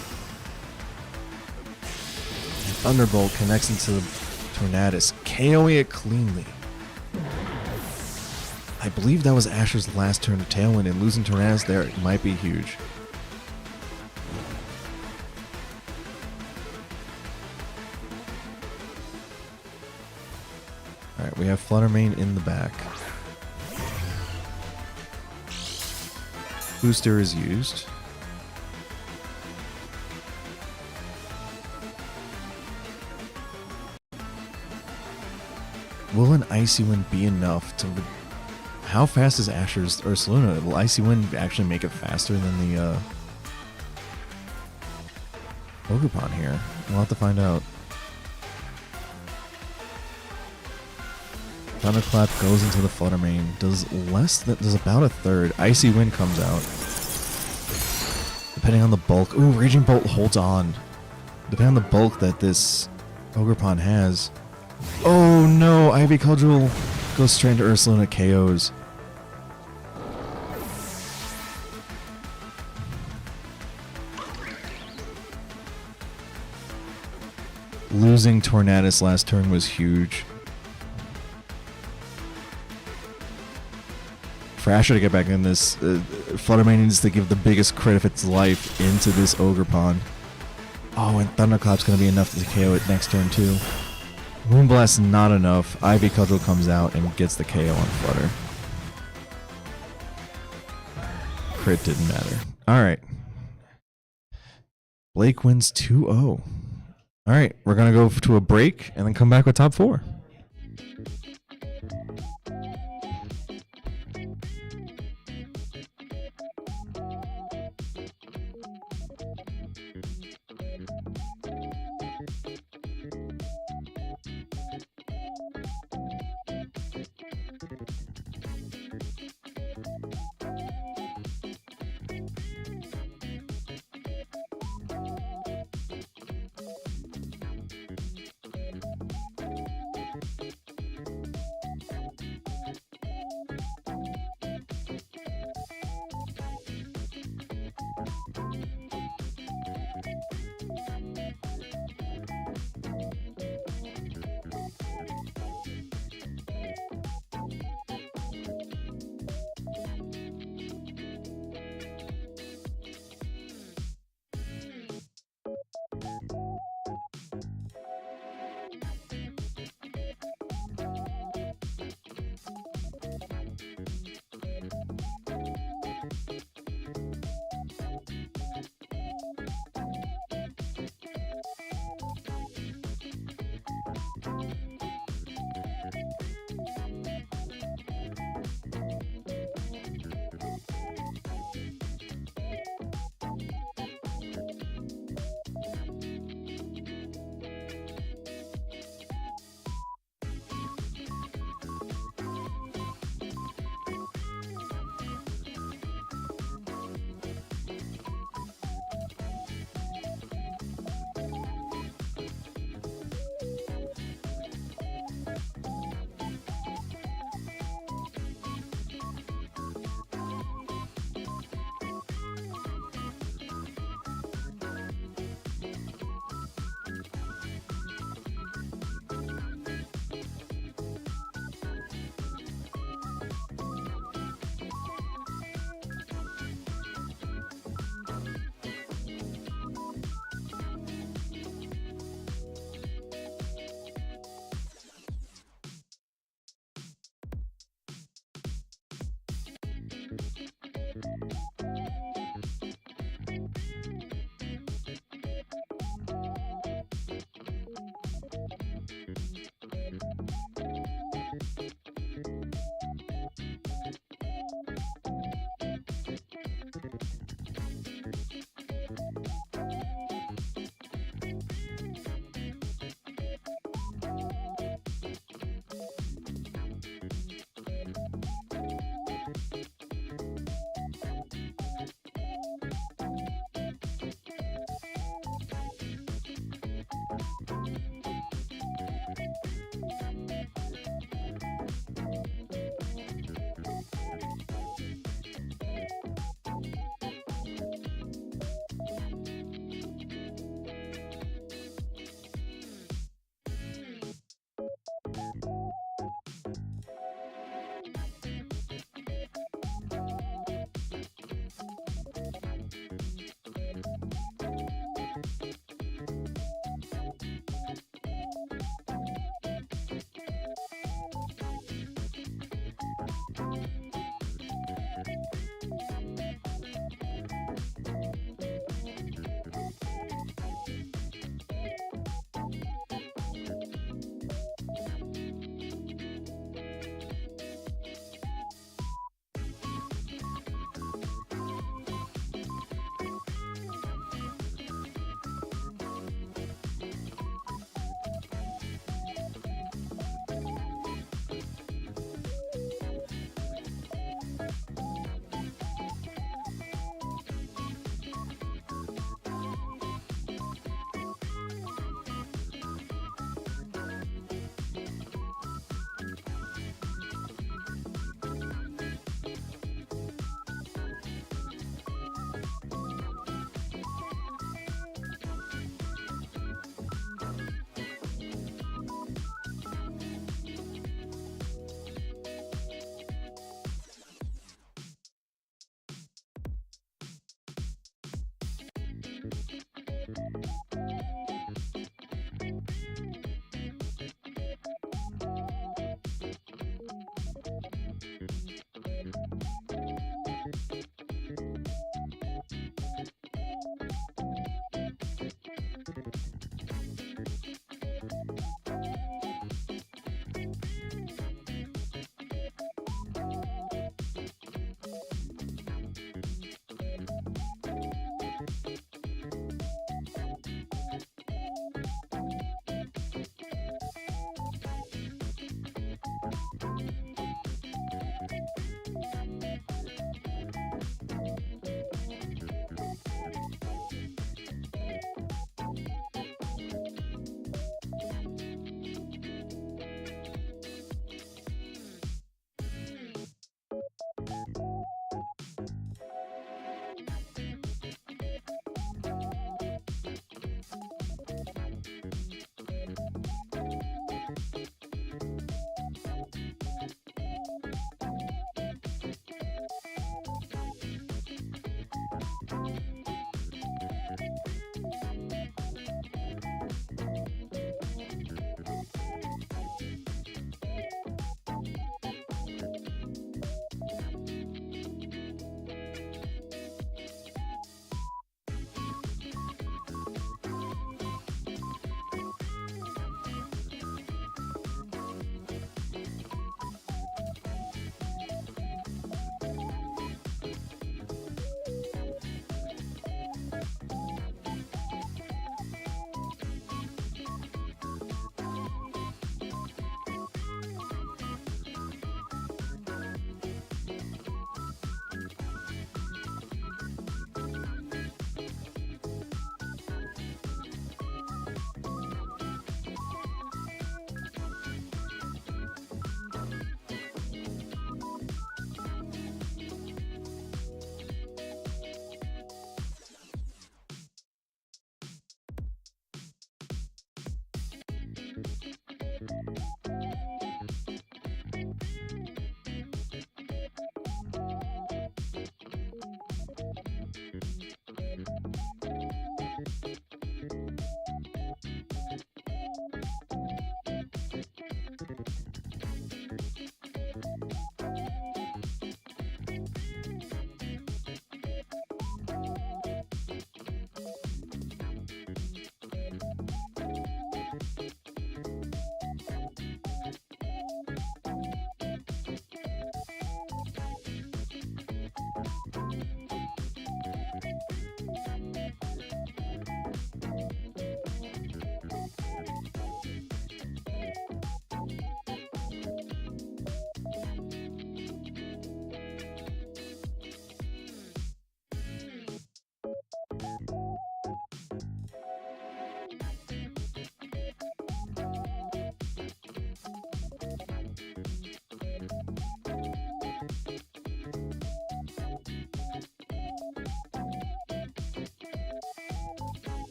And Thunderbolt connects into the Tornadus, KOing it cleanly. I believe that was Asher's last turn of Tailwind, and losing Tornadus there might be huge. Alright, we have Flutter Mane in the back. Booster is used. Will an Icy Wind be enough to... How fast is Asher's Ursaluna? Will Icy Wind actually make it faster than the Ogerpon here? We'll have to find out. Thunderclap goes into the Flutter Mane. Does about a third. Icy Wind comes out. Depending on the bulk. Ooh, Raging Bolt holds on. Depending on the bulk that this Ogerpon has. Oh no, Ivy Cudgel goes straight into Ursaluna, KOs. Losing Tornadus last turn was huge. For Asher to get back in this, Flutter Mane needs to give the biggest crit of its life into this Ogerpon. Oh, and Thunderclap's going to be enough to KO it next turn too. Moonblast not enough. Ivy Cudgel comes out and gets the KO on Flutter. Crit didn't matter. Alright. Blake wins 2-0. Alright, we're going to go to a break and then come back with top 4.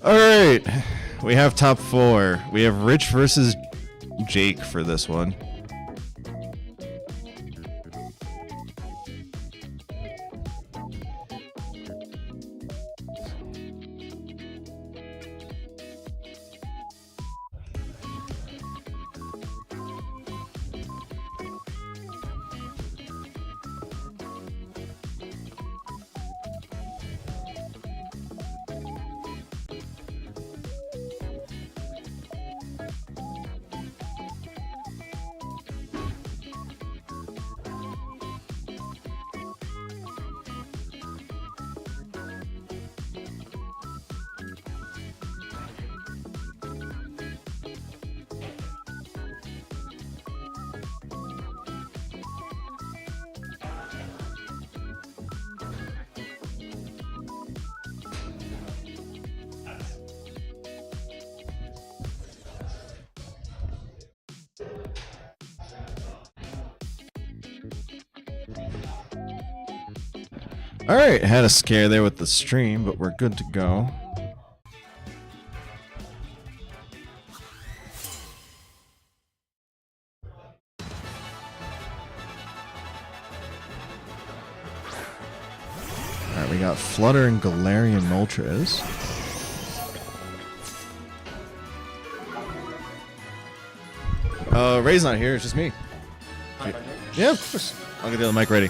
All right, we have top 4. We have Rich versus Jake for this one. All right, had a scare there with the stream, but we're good to go. All right, we got Flutter and Galarian Moltres. Ray's not here, it's just me. Yeah, of course. I'll get the other mic ready.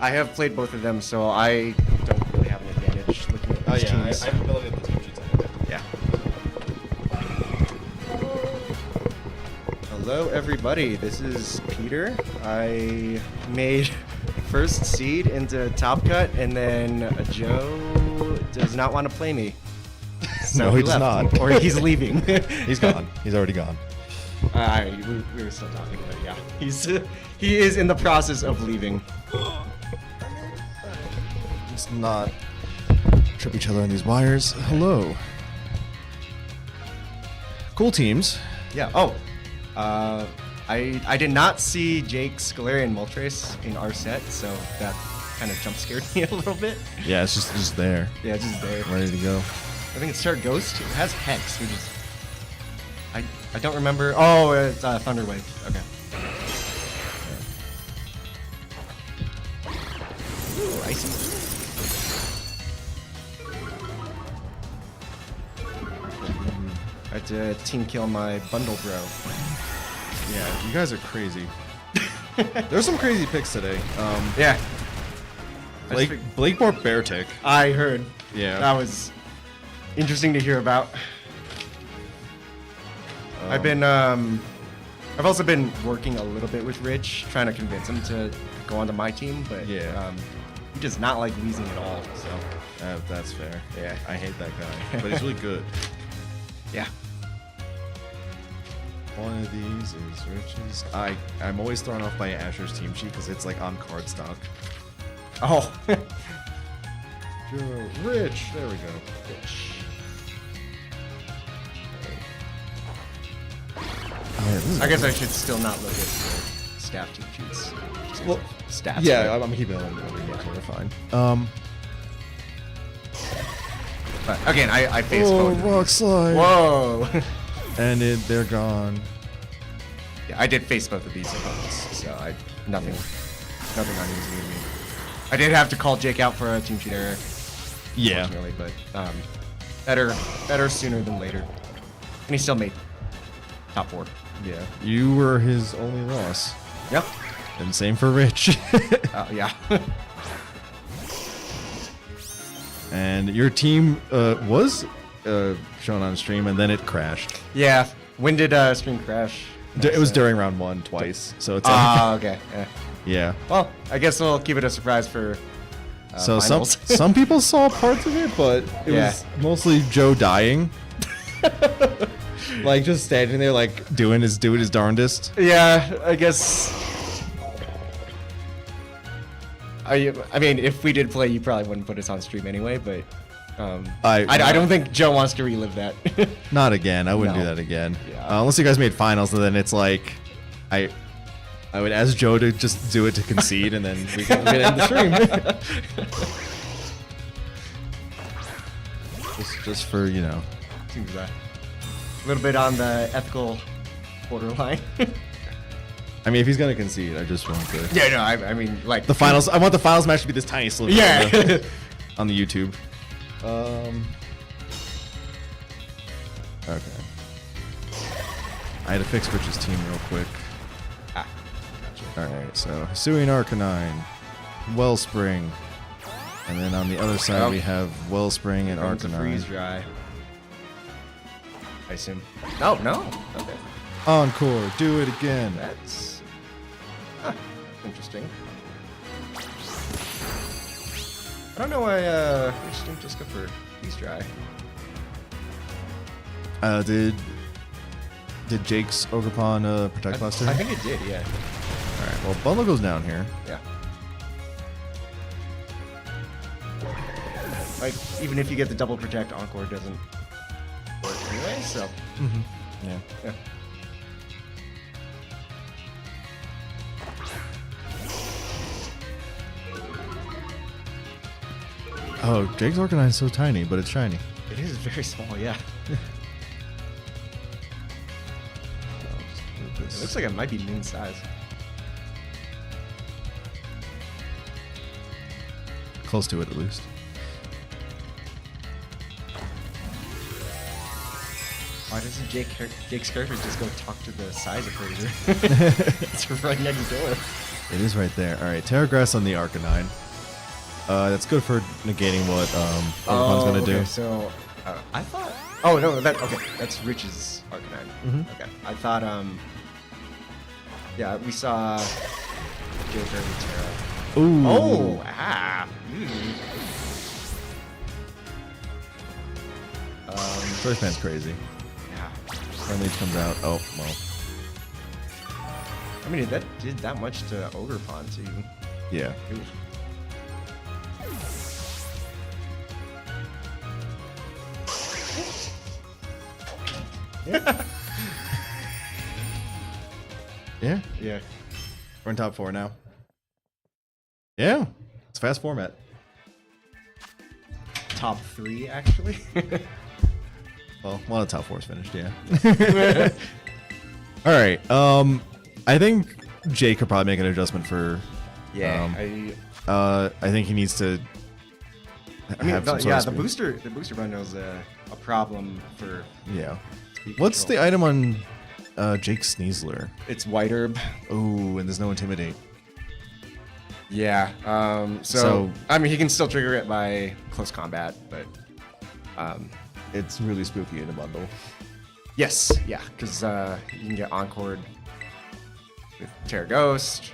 I have played both of them, so I don't really have an advantage looking at these teams. I have ability at the team sheets. Yeah. Hello, everybody. This is Peter. I made first seed into Top Cut, and then Joe does not want to play me. So No, he does left. not. Or he's leaving. He's gone. He's already gone. We were still talking, but yeah, he is in the process of leaving. Let's not trip each other on these wires. Hello. Cool teams. Yeah. Oh, I did not see Jake's Galarian Moltres in our set, so that kind of jump scared me a little bit. Yeah, it's just there, Yeah, just there. ready to go. I think it's Start Ghost. It has Hex, which is I don't remember. Oh, it's Thunder Wave. Okay. Ooh, icy. I had to team kill my bundle bro. Yeah, you guys are crazy. There's some crazy picks today. Yeah. Blake bought Beartick. I heard. Yeah. That was interesting to hear about. I've also been working a little bit with Rich, trying to convince him to go onto my team, but Yeah. he does not like Weezing at all. So That's fair. Yeah. I hate that guy, but he's really good. yeah. One of these is Rich's. I'm always thrown off by Asher's team sheet because it's like on card stock. Oh. Joe, Rich. There we go. Rich. Alright, I guess I should still not look at the staff team sheets. Just Well, stats. yeah, I'm keeping it on the we're fine. But again, I face Oh, both. rock slide. Whoa. And they're gone. Yeah, I did face both of these opponents, so nothing uneasy with me. I did have to call Jake out for a team sheet error, Yeah. unfortunately, but better sooner than later. And he still made top 4. Yeah. You were his only loss. Yep. And same for Rich. Yeah. And your team was shown on stream, and then it crashed. Yeah. When did stream crash? It was during round 1 twice, so it's Okay. Yeah. yeah. Well, I guess we'll keep it a surprise for So finals. some people saw parts of it, but it was mostly Joe dying, like just standing there, like doing his darndest. Yeah, I guess. I mean, if we did play, you probably wouldn't put us on stream anyway, but I don't think Joe wants to relive that. Not again. I wouldn't No. do that again. Yeah. Unless you guys made finals, and then it's like, I would ask Joe to just do it to concede, and then we can get in the stream. just for, you know. Seems a little bit on the ethical borderline. I mean, if he's gonna concede, I just want to. Yeah, no, I mean, like The finals. I want the finals match to be this tiny sliver. Yeah. On the YouTube. Okay. I had to fix Rich's team real quick. Gotcha. Alright, so Hisuian Arcanine, Wellspring, and then on the other side we have Wellspring and Comes a freeze Arcanine. dry. I assume. No, no. Okay. Encore, do it again. That's interesting. I don't know why Rich didn't just go for freeze dry. Did Jake's Ogerpon protect last turn? I think it did, yeah. Alright, well, Bundle goes down here. Yeah. Like, even if you get the double protect, Encore doesn't work anyway, so. Yeah. Yeah. Oh, Jake's Arcanine's so tiny, but it's shiny. It is very small, yeah. It looks like it might be min size. Close to it, at least. Why doesn't Jake's character just go talk to the size equator? It's right next door. It is right there. Alright, Terra Grass on the Arcanine. That's good for negating what Ogerpon's gonna do. So, I thought... Oh, no, okay, that's Rich's Arcanine. Okay, I thought, yeah, we saw Joker and Terra. Ooh. Oh, First man's crazy. yeah. Friendly comes out. Oh, well. I mean, that did that much to Ogerpon, too. Yeah. Ooh. Yeah. Yeah. Yeah. We're in top 4 now. Yeah. It's fast format. Top 3, actually. Well, one of the top 4 is finished, yeah. Alright. I think Jake could probably make an adjustment for Yeah, I think he needs to have some sort of the speed. booster bundle is a problem for Yeah. speed What's control. the item on Jake Sneasler? It's White Herb. Oh, and there's no Intimidate. Yeah. So I mean, he can still trigger it by close combat, but It's really spooky in a bundle. yes, yeah, because you can get encored with Terra Ghost.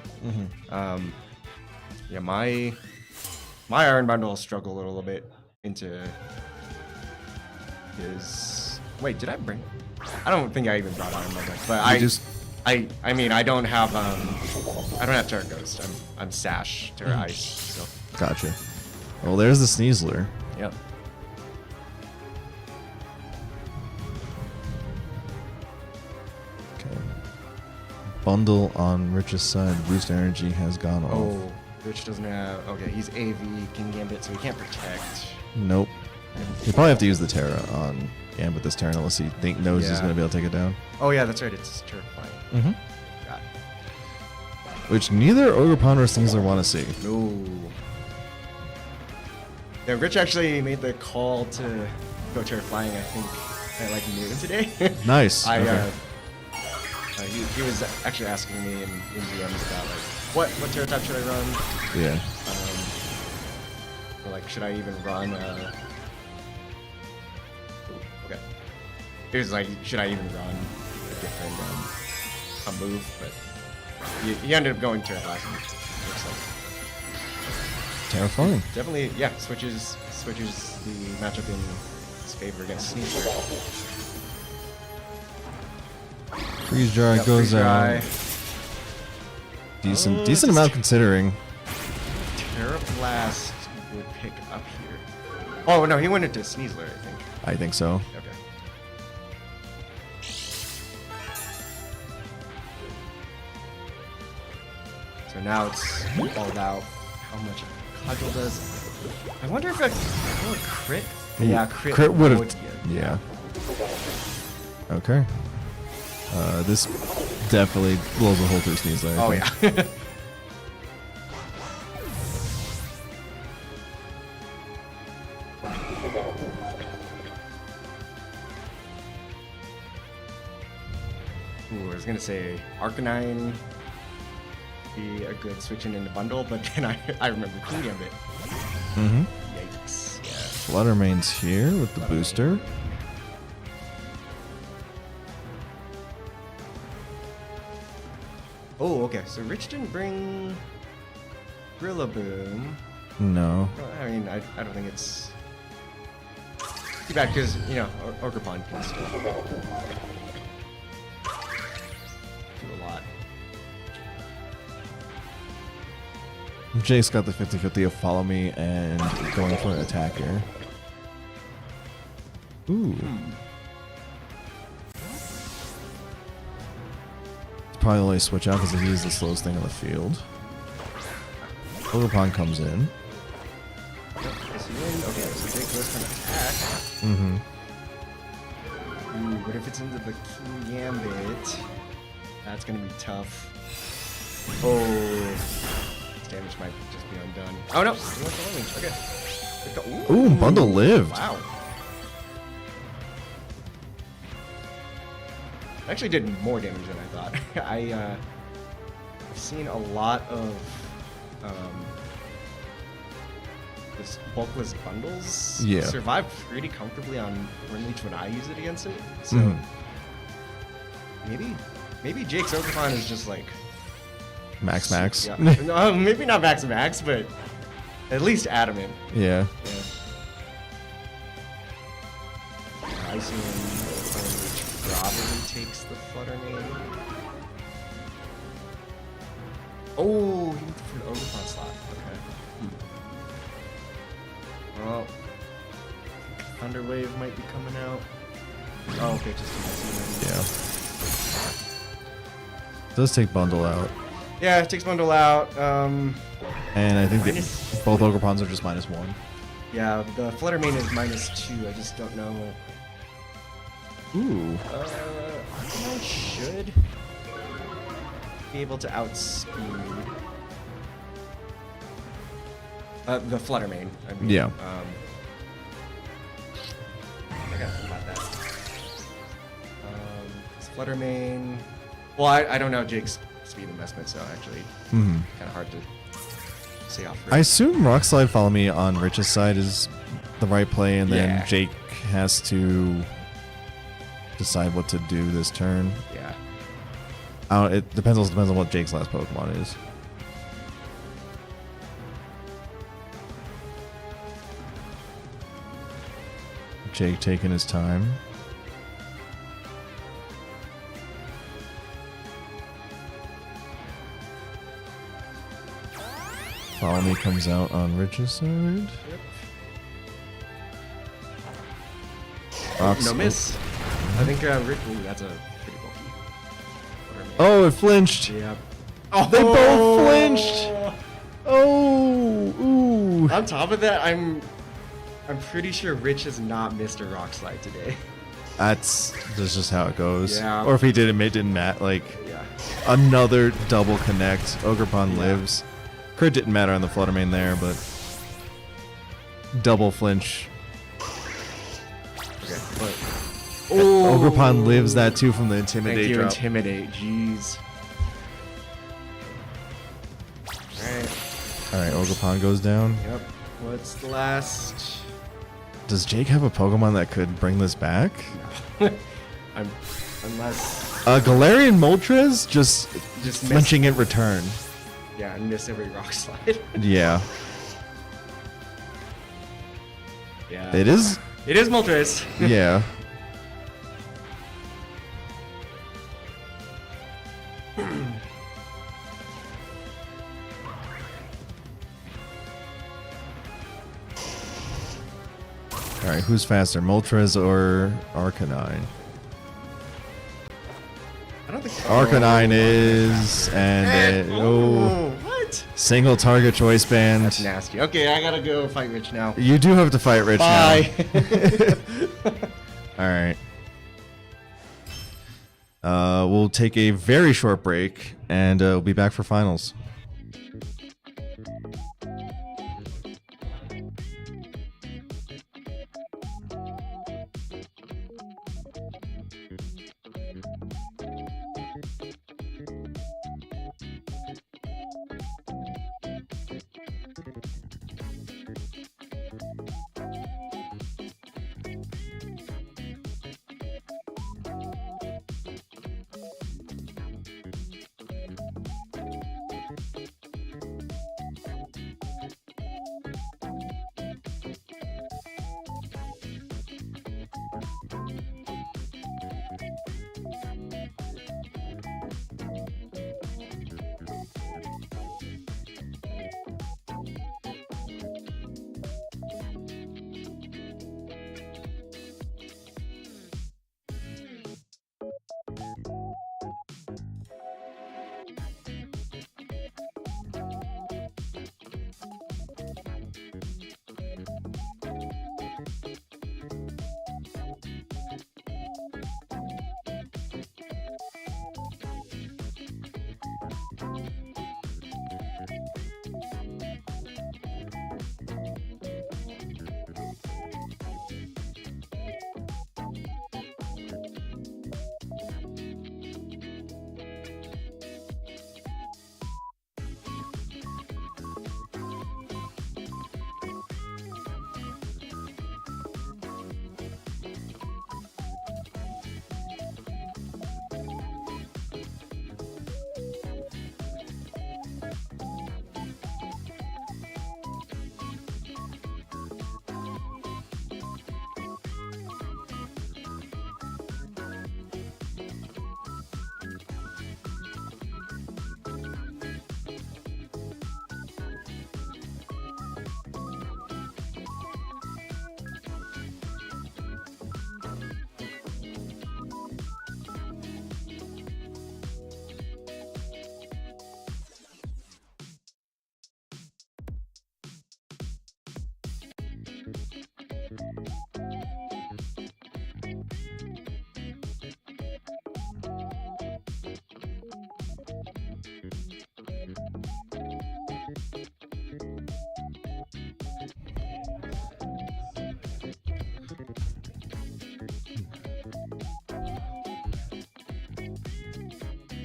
Yeah, my Iron Bundle struggled a little bit into his. Wait, did I bring? I don't think I even brought Iron Bundle, but I mean, I don't have Terra Ghost. I'm Sash Terra Ice. So Gotcha. Well, there's the Sneasler. yep. Okay. Bundle on Rich's side. Boost energy has gone off. Oh, Rich doesn't have. Okay, he's AV King Gambit, so he can't protect. Nope. You probably have to use the Terra on Gambit this turn unless he knows he's Yeah. going to be able to take it down. Oh yeah, that's right. It's turret flying. Mm-hmm. Got Which neither Ogerpon or Sneasler want to see. it. No. Yeah, Rich actually made the call to go turret flying. I think at like noon today. Nice. I he was actually asking me in DMs about like what terror type should I run? Yeah. Or, like should I even run? Okay. It was like should I even run a different a move? But he ended up going terror last. Looks like Terrifying. definitely yeah switches the matchup in his favor against Sneasler. Freeze Dry Yep, goes freeze dry. out. Decent Oh, amount considering. Terra Blast would pick up here. Oh no, he went into Sneasler, I think. I think so. Okay. So now it's all about how much Cudgel does. I wonder if will it crit? Yeah, Crit would have. Yeah. Okay. This definitely blows a hole through Sneasler. Oh yeah. Ooh, I was gonna say Arcanine be a good switching into bundle, but then I remember Queen Gambit. Mm-hmm. Yikes. Yeah. Fluttermane's here with the booster. Oh, okay. So Rich didn't bring Rillaboom. No. Well, I mean, I don't think it's too bad because, you know, Ogerpon can still do a lot. Jake's got the 50-50 of follow me and going for an attack here. Ooh. Probably only switch out because he's the slowest thing on the field. Ogerpon comes in. Okay, so Jake goes for an attack. Mm-hmm. Ooh, but if it's into the King Gambit, that's gonna be tough. Oh, this damage might just be undone. Oh no, he went for range. Okay. Ooh, Bundle lived. Wow. Actually did more damage than I thought. I've seen a lot of this bulkless bundles survive pretty comfortably on Run Leech when I use it against it. So maybe Jake's Ogerpon is just like Max. Yeah. No, maybe not max, but at least adamant. Yeah. I see which probably takes the Fluttermane. Oh, he went for the Ogerpon slot. Okay. Well, Thunder Wave might be coming out. Oh, okay, just Yeah. Does take Bundle out. yeah, it takes Bundle out. And I think that both Ogerpons are just -1. Yeah, the Fluttermane is -2. I just don't know. Ooh. I should be able to outspeed the Fluttermane. I mean, Yeah. I gotta think about that. Fluttermane. Well, I don't know Jake's speed investment, so actually kind of hard to say off. I assume Rock Slide Follow Me on Rich's side is the right play, and then Jake has to decide what to do this turn. Yeah. It depends on what Jake's last Pokemon is. Jake taking his time. Follow Me comes out on Rich's side. Yep. Rocks. No miss. I think Rick. Ooh, that's a pretty bulky. Oh, it flinched. Yeah. Oh, they both flinched. Oh, ooh. On top of that, I'm pretty sure Rich has not missed a Rock Slide today. That's just how it goes. Yeah. Or if he did, it didn't matter. Like Yeah. another double connect. Ogerpon lives. Crit didn't matter on the Fluttermane there, but double flinch. Okay. But Ogerpon lives that too from the Intimidate thank you, drop. Intimidate. Jeez. Alright. Alright, Ogerpon goes down. Yep. What's the last? Does Jake have a Pokemon that could bring this back? Unless. Galarian Moltres just Just flinching in return. Yeah, and miss every Rock Slide. Yeah. Yeah. It is. It is Moltres. Yeah. All right, who's faster, Moltres or Arcanine? I don't think Arcanine is, and what? Single target choice band. That's nasty. Okay, I gotta go fight Rich now. You do have to fight Rich Bye. now. All right. We'll take a very short break, and we'll be back for finals.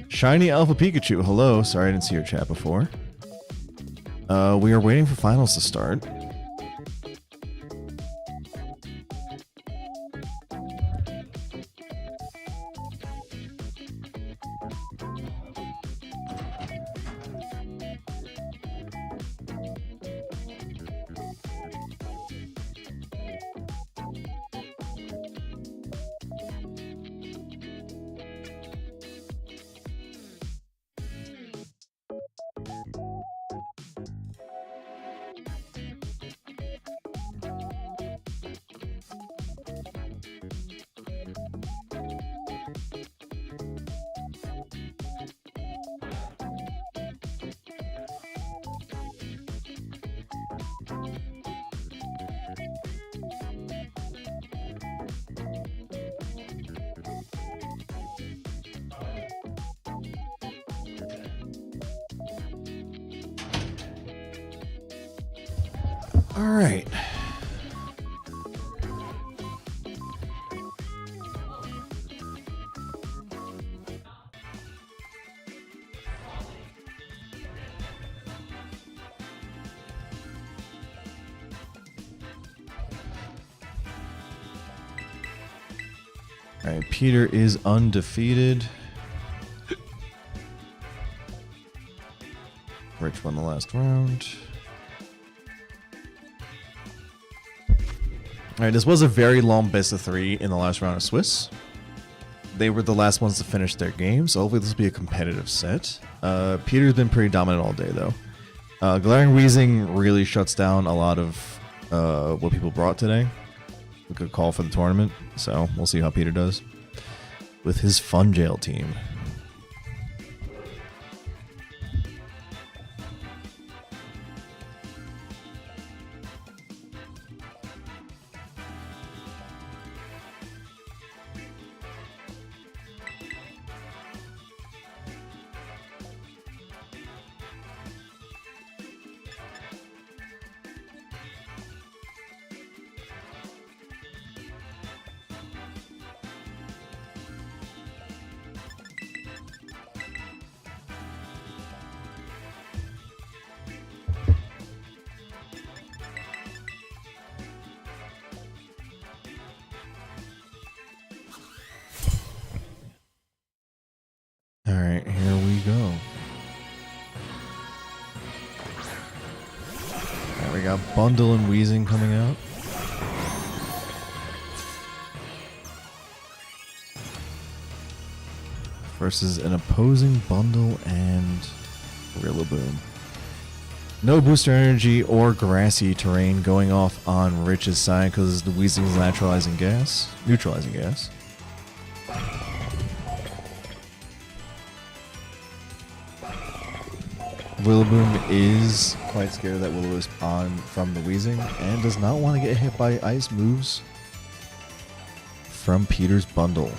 Shiny Alpha Pikachu, hello. Sorry I didn't see your chat before. We are waiting for finals to start. All right. All right, Peter is undefeated. Rich won the last round. All right, this was a very long best of 3 in the last round of Swiss. They were the last ones to finish their game, so hopefully this will be a competitive set. Peter's been pretty dominant all day, though. Glaring Wheezing really shuts down a lot of what people brought today. a good call for the tournament. So we'll see how Peter does with his Fun Jail team. Alright, here we go. Alright, we got Bundle and Wheezing coming out. Versus an opposing Bundle and Rillaboom. No booster energy or grassy terrain going off on Rich's side because the Wheezing's neutralizing gas. Rillaboom is quite scared that Will-O-Wisp on from the Wheezing and does not want to get hit by ice moves from Peter's Bundle.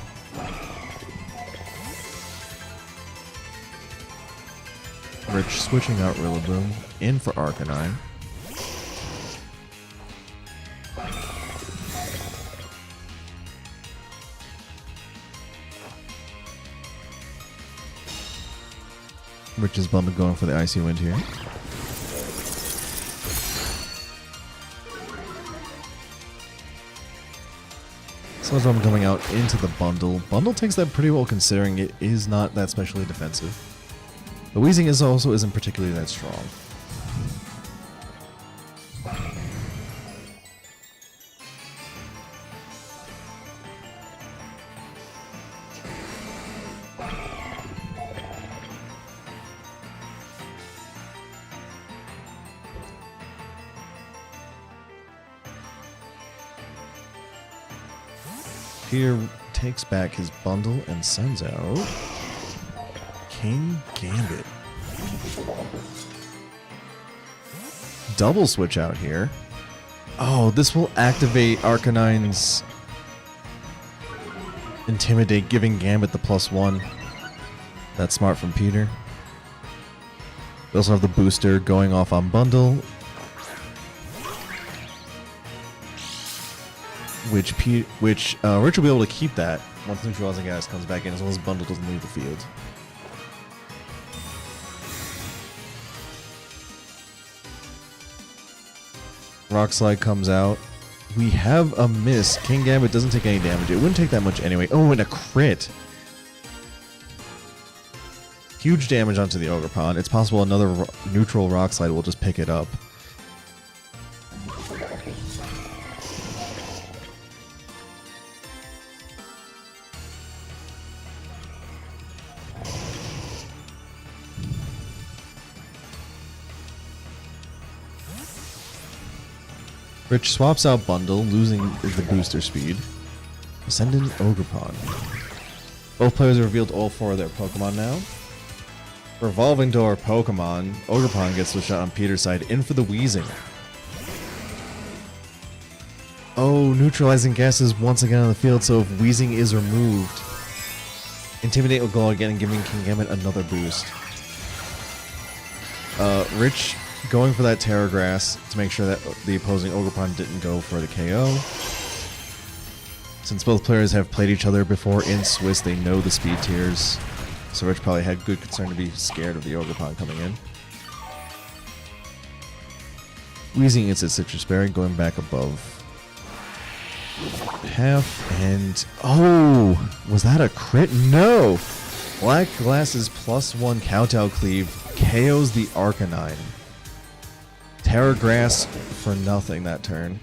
Rich switching out Rillaboom in for Arcanine. Rich's Bundle going for the Icy Wind here. Sludge coming out into the Bundle. Bundle takes that pretty well considering it is not that specially defensive. The Wheezing isn't particularly that strong. Peter takes back his Bundle and sends out King Gambit. Double switch out here. Oh, this will activate Arcanine's Intimidate, giving Gambit the +1. That's smart from Peter. We also have the booster going off on Bundle, which Rich will be able to keep that once Neutralizing Gas comes back in, as long as Bundle doesn't leave the field. Rock Slide comes out. We have a miss. King Gambit doesn't take any damage. It wouldn't take that much anyway. Oh, and a crit. Huge damage onto the Ogerpon. It's possible another neutral Rock Slide will just pick it up. Rich swaps out Bundle, losing the booster speed. Ascendant Ogerpon. Both players have revealed all 4 of their Pokemon now. Revolving Door Pokemon. Ogerpon gets switched out on Peter's side, in for the Wheezing. Oh, Neutralizing Gas is once again on the field, so if Wheezing is removed, Intimidate will go again, giving King Gambit another boost. Rich going for that Terra Grass to make sure that the opposing Ogerpon didn't go for the KO. Since both players have played each other before in Swiss, they know the speed tiers. So Rich probably had good concern to be scared of the Ogerpon coming in. Wheezing its Citrus Berry, going back above half, and oh, was that a crit? No! Black Glass's +1 Kowtow Cleave KOs the Arcanine. Terra Grass for nothing that turn.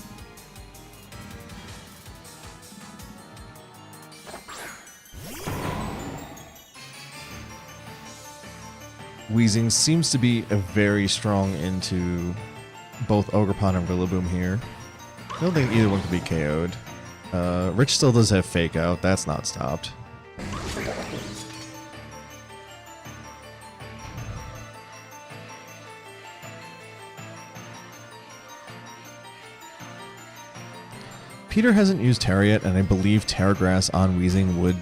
Wheezing seems to be a very strong into both Ogerpon and Rillaboom here. I don't think either one can be KO'd. Rich still does have fake out. That's not stopped. Peter hasn't used Terra yet, and I believe Terra Grass on Weezing would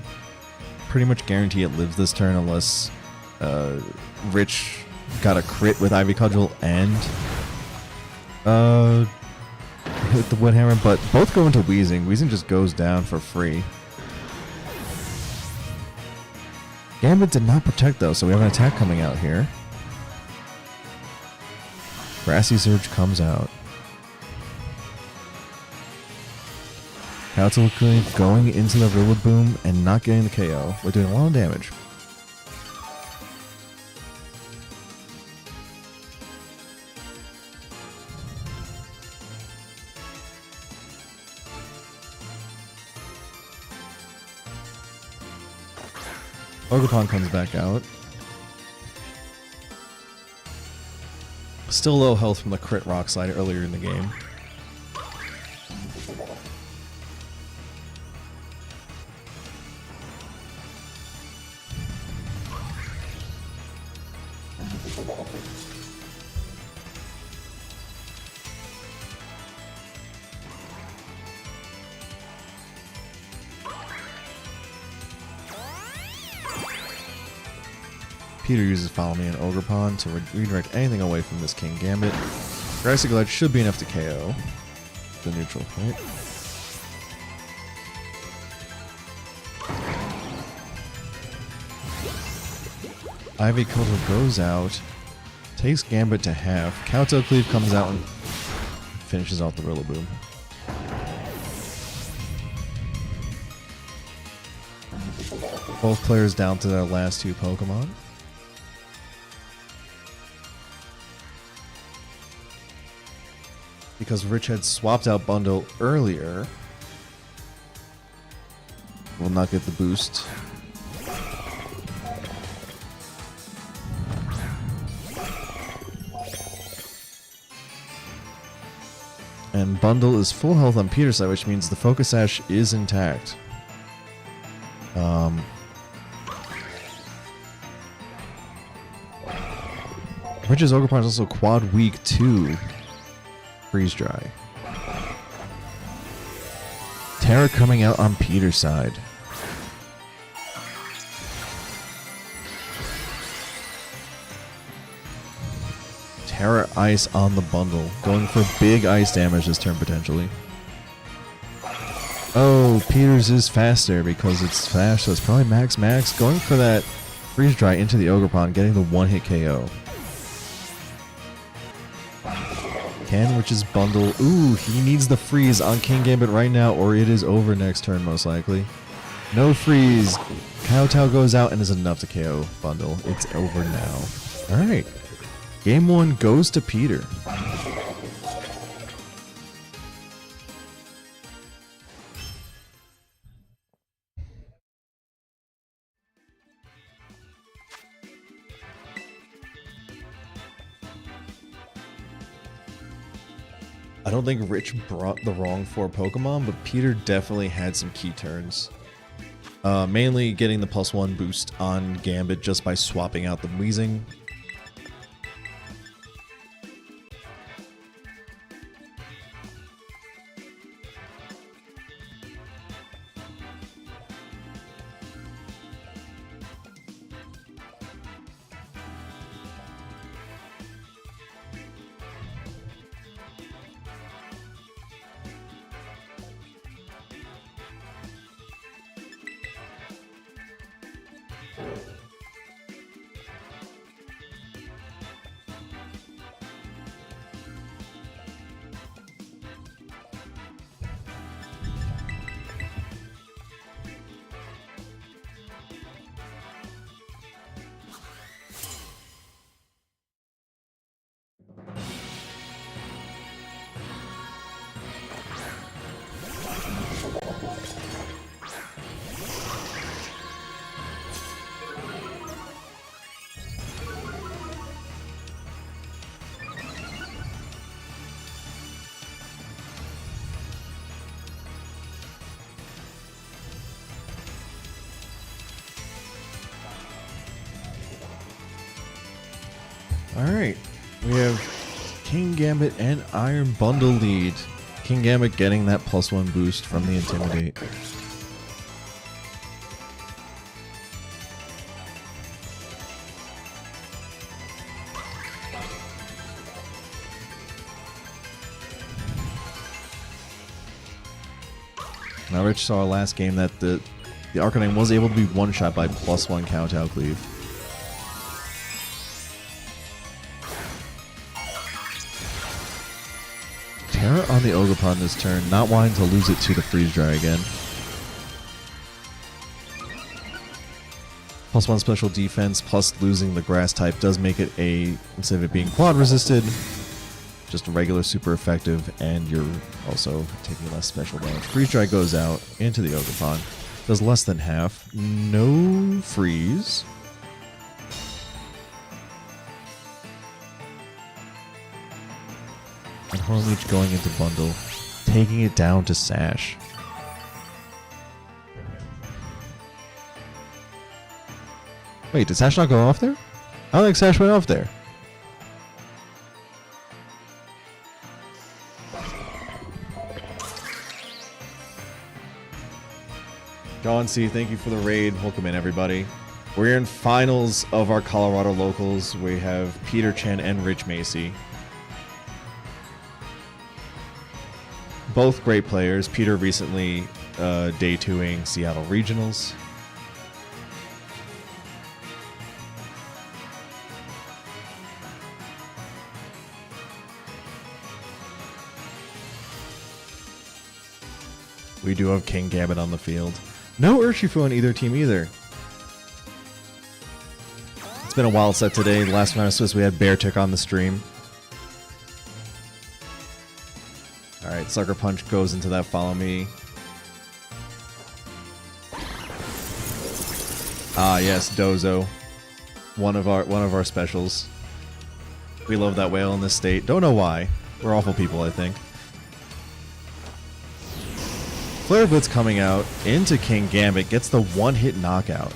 pretty much guarantee it lives this turn unless Rich got a crit with Ivy Cudgel and hit the Wood Hammer, but both go into Weezing. Weezing just goes down for free. Gambit did not protect though, so we have an attack coming out here. Grassy Surge comes out. Cowtile going into the Rillaboom and not getting the KO. We're doing a lot of damage. Ogerpon comes back out. Still low health from the crit Rock Slide earlier in the game. Peter uses Follow Me and Ogerpon to redirect anything away from this King Gambit. Grassy Glide should be enough to KO the neutral point. Ivy Cudgel goes out, takes Gambit to half. Cowtail Cleave comes out and finishes off the Rillaboom. Both players down to their last two Pokemon. Because Rich had swapped out Bundle earlier, will not get the boost. And Bundle is full health on Peter's side, which means the Focus Sash is intact. Rich's Ogerpon is also quad weak to Freeze Dry. Terra coming out on Peter's side. Terra Ice on the Bundle. Going for big ice damage this turn potentially. Oh, Peter's is faster because it's fast, so it's probably max. Going for that Freeze Dry into the Ogerpon, getting the one-hit KO. Can Rich's Bundle. Ooh, he needs the freeze on King Gambit right now, or it is over next turn most likely. No freeze. Kowtow goes out and is enough to KO Bundle. It's over now. Alright. Game 1 goes to Peter. I don't think Rich brought the wrong 4 Pokemon, but Peter definitely had some key turns. Mainly getting the +1 boost on Gambit just by swapping out the Weezing. Alright. We have King Gambit and Iron Bundle lead. King Gambit getting that +1 boost from the Intimidate. Now Rich saw last game that the Arcanine was able to be one-shot by +1 Kowtow Cleave. Terra on the Ogerpon this turn, not wanting to lose it to the Freeze Dry again. +1 special defense plus losing the grass type does make it instead of it being quad resisted, just a regular super effective, and you're also taking less special damage. Freeze Dry goes out into the Ogerpon. Does less than half. No freeze. And Hornleech going into Bundle, taking it down to Sash. Wait, did Sash not go off there? I don't think Sash went off there. John C., thank you for the raid. Welcome in, everybody. We're in finals of our Colorado locals. We have Peter Chen and Rich Macy. Both great players. Peter recently day 2ing Seattle Regionals. We do have King Gambit on the field. No Urshifu on either team either. It's been a wild set today. The last time I was supposed we had Beartick on the stream. Alright, Sucker Punch goes into that follow me. Ah yes, Dozo. One of our specials. We love that whale in this state. Don't know why. We're awful people, I think. Flare Blitz coming out into King Gambit, gets the one-hit knockout.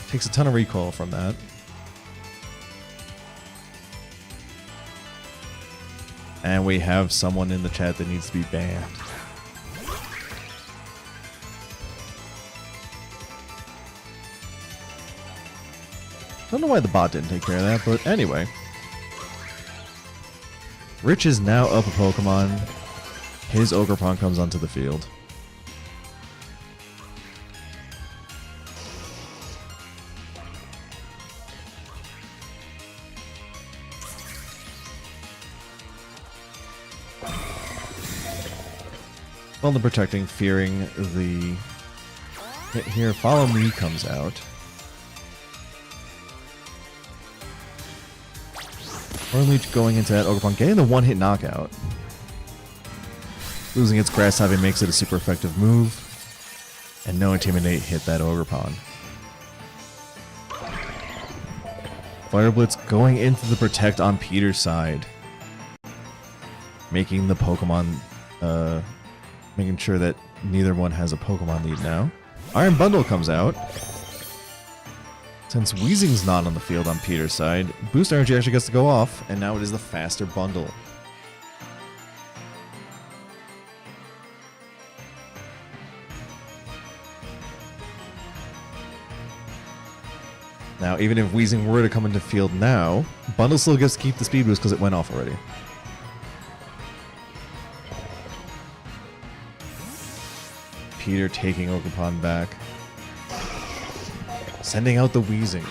Takes a ton of recoil from that. And we have someone in the chat that needs to be banned. Don't know why the bot didn't take care of that, but anyway. Rich is now up a Pokemon. His Ogerpon comes onto the field. Well, the protecting, fearing the hit here. Follow Me comes out. Hornleech going into that Ogerpon, getting the one-hit knockout. Losing its grass type makes it a super effective move. And no Intimidate hit that Ogerpon. Fire Blitz going into the Protect on Peter's side. Making the Pokemon, making sure that neither one has a Pokemon lead now. Iron Bundle comes out. Since Weezing's not on the field on Peter's side, Boost Energy actually gets to go off, and now it is the faster bundle. Now, even if Weezing were to come into field now, Bundle still gets to keep the speed boost because it went off already. Peter taking Ogerpon back. Sending out the Weezing.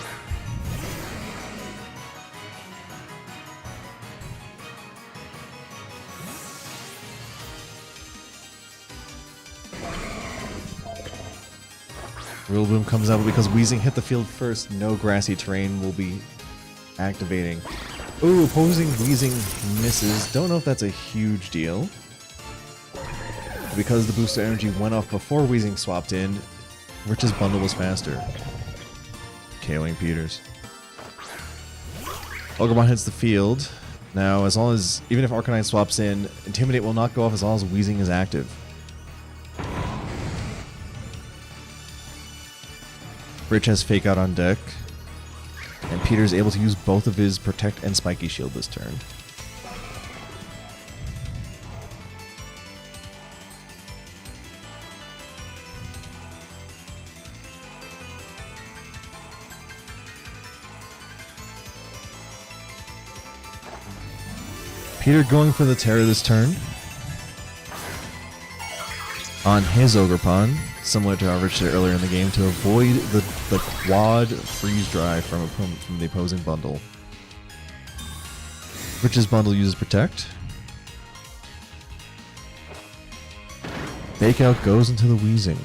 Real Boom comes out, but because Weezing hit the field first, no grassy terrain will be activating. Ooh, opposing Weezing misses. Don't know if that's a huge deal. Because the booster energy went off before Weezing swapped in, Rich's bundle was faster. KOing Peters. Ogerpon hits the field. Now, as long as, even if Arcanine swaps in, Intimidate will not go off as long as Weezing is active. Rich has Fake Out on deck. And Peter's able to use both of his Protect and Spiky Shield this turn. Peter going for the Terror this turn. On his Ogerpon, similar to how Rich did earlier in the game, to avoid the quad freeze drive from the opposing bundle. Rich's bundle uses Protect. Fake Out goes into the Wheezing.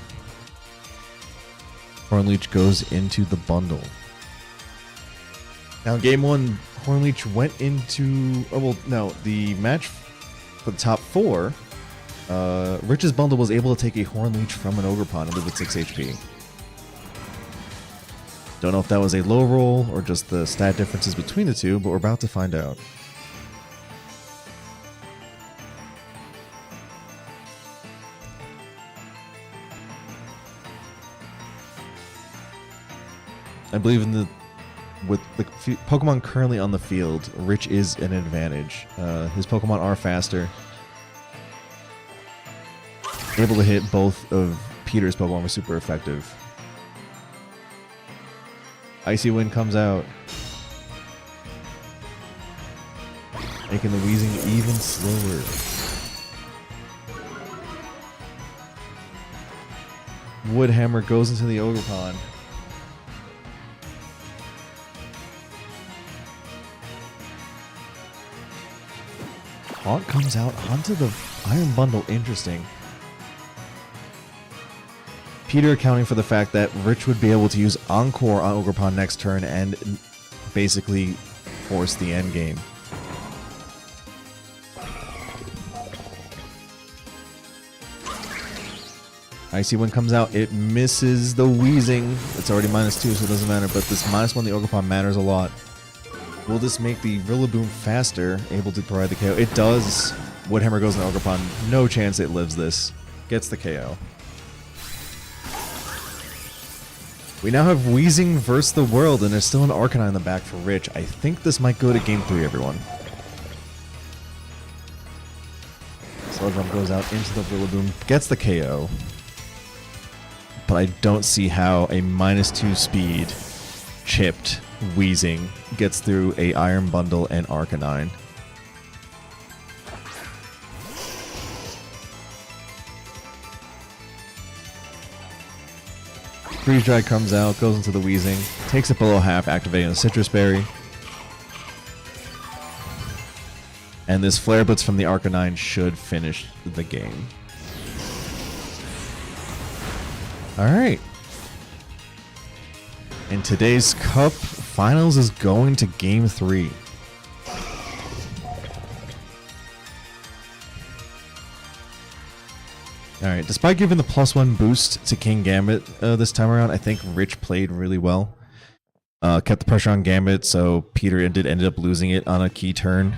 Hornleech goes into the bundle. Now, game 1, Hornleech went into... Oh, well, no. The match for the top 4, Rich's bundle was able to take a Hornleech from an Ogerpon and live at 6 HP. Don't know if that was a low roll or just the stat differences between the two, but we're about to find out. I believe with the Pokemon currently on the field, Rich is an advantage. His Pokemon are faster. Able to hit both of Peter's Pokemon was super effective. Icy Wind comes out, making the Wheezing even slower. Woodhammer goes into the Ogerpon. Taunt comes out onto the Iron Bundle. Interesting. Peter accounting for the fact that Rich would be able to use Encore on Ogerpon next turn and basically force the end game. Icy Wind comes out. It misses the Wheezing. It's already -2, so it doesn't matter. But this -1, the Ogerpon, matters a lot. Will this make the Rillaboom faster, able to provide the KO? It does. Woodhammer goes in the Ogerpon. No chance it lives this. Gets the KO. We now have Wheezing versus the world, and there's still an Arcanine in the back for Rich. I think this might go to game 3, everyone. Slowdrum goes out into the Rillaboom, gets the KO. But I don't see how a -2 speed chipped Wheezing gets through a Iron Bundle and Arcanine. Freeze Dry comes out, goes into the Wheezing, takes it below half, activating the Citrus Berry. And this Flare Blitz from the Arcanine should finish the game. Alright. And today's Cup Finals is going to game 3. Alright, despite giving the +1 boost to King Gambit this time around, I think Rich played really well. Kept the pressure on Gambit, so Peter ended up losing it on a key turn.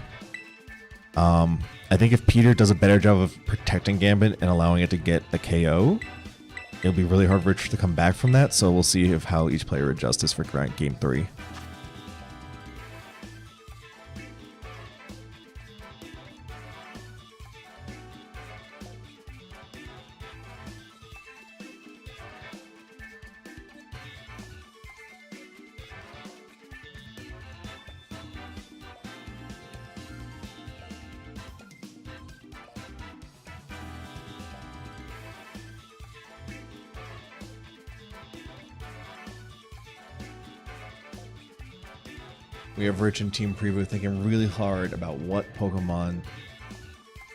I think if Peter does a better job of protecting Gambit and allowing it to get the KO, it'll be really hard for Rich to come back from that, so we'll see how each player adjusts this for game 3. We have Rich and Team Preview thinking really hard about what Pokemon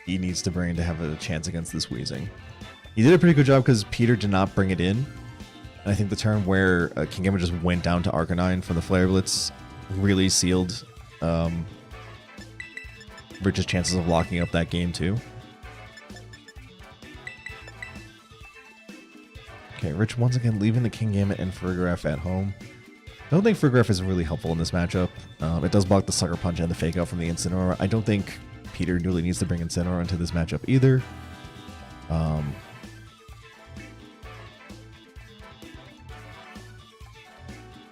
he needs to bring to have a chance against this Wheezing. He did a pretty good job because Peter did not bring it in. And I think the turn where King Gambit just went down to Arcanine for the Flare Blitz really sealed Rich's chances of locking up that game too. Okay, Rich once again leaving the King Gambit and Farigiraf at home. I don't think Farigiraf is really helpful in this matchup. It does block the Sucker Punch and the Fake Out from the Incineroar. I don't think Peter really needs to bring Incineroar into this matchup either.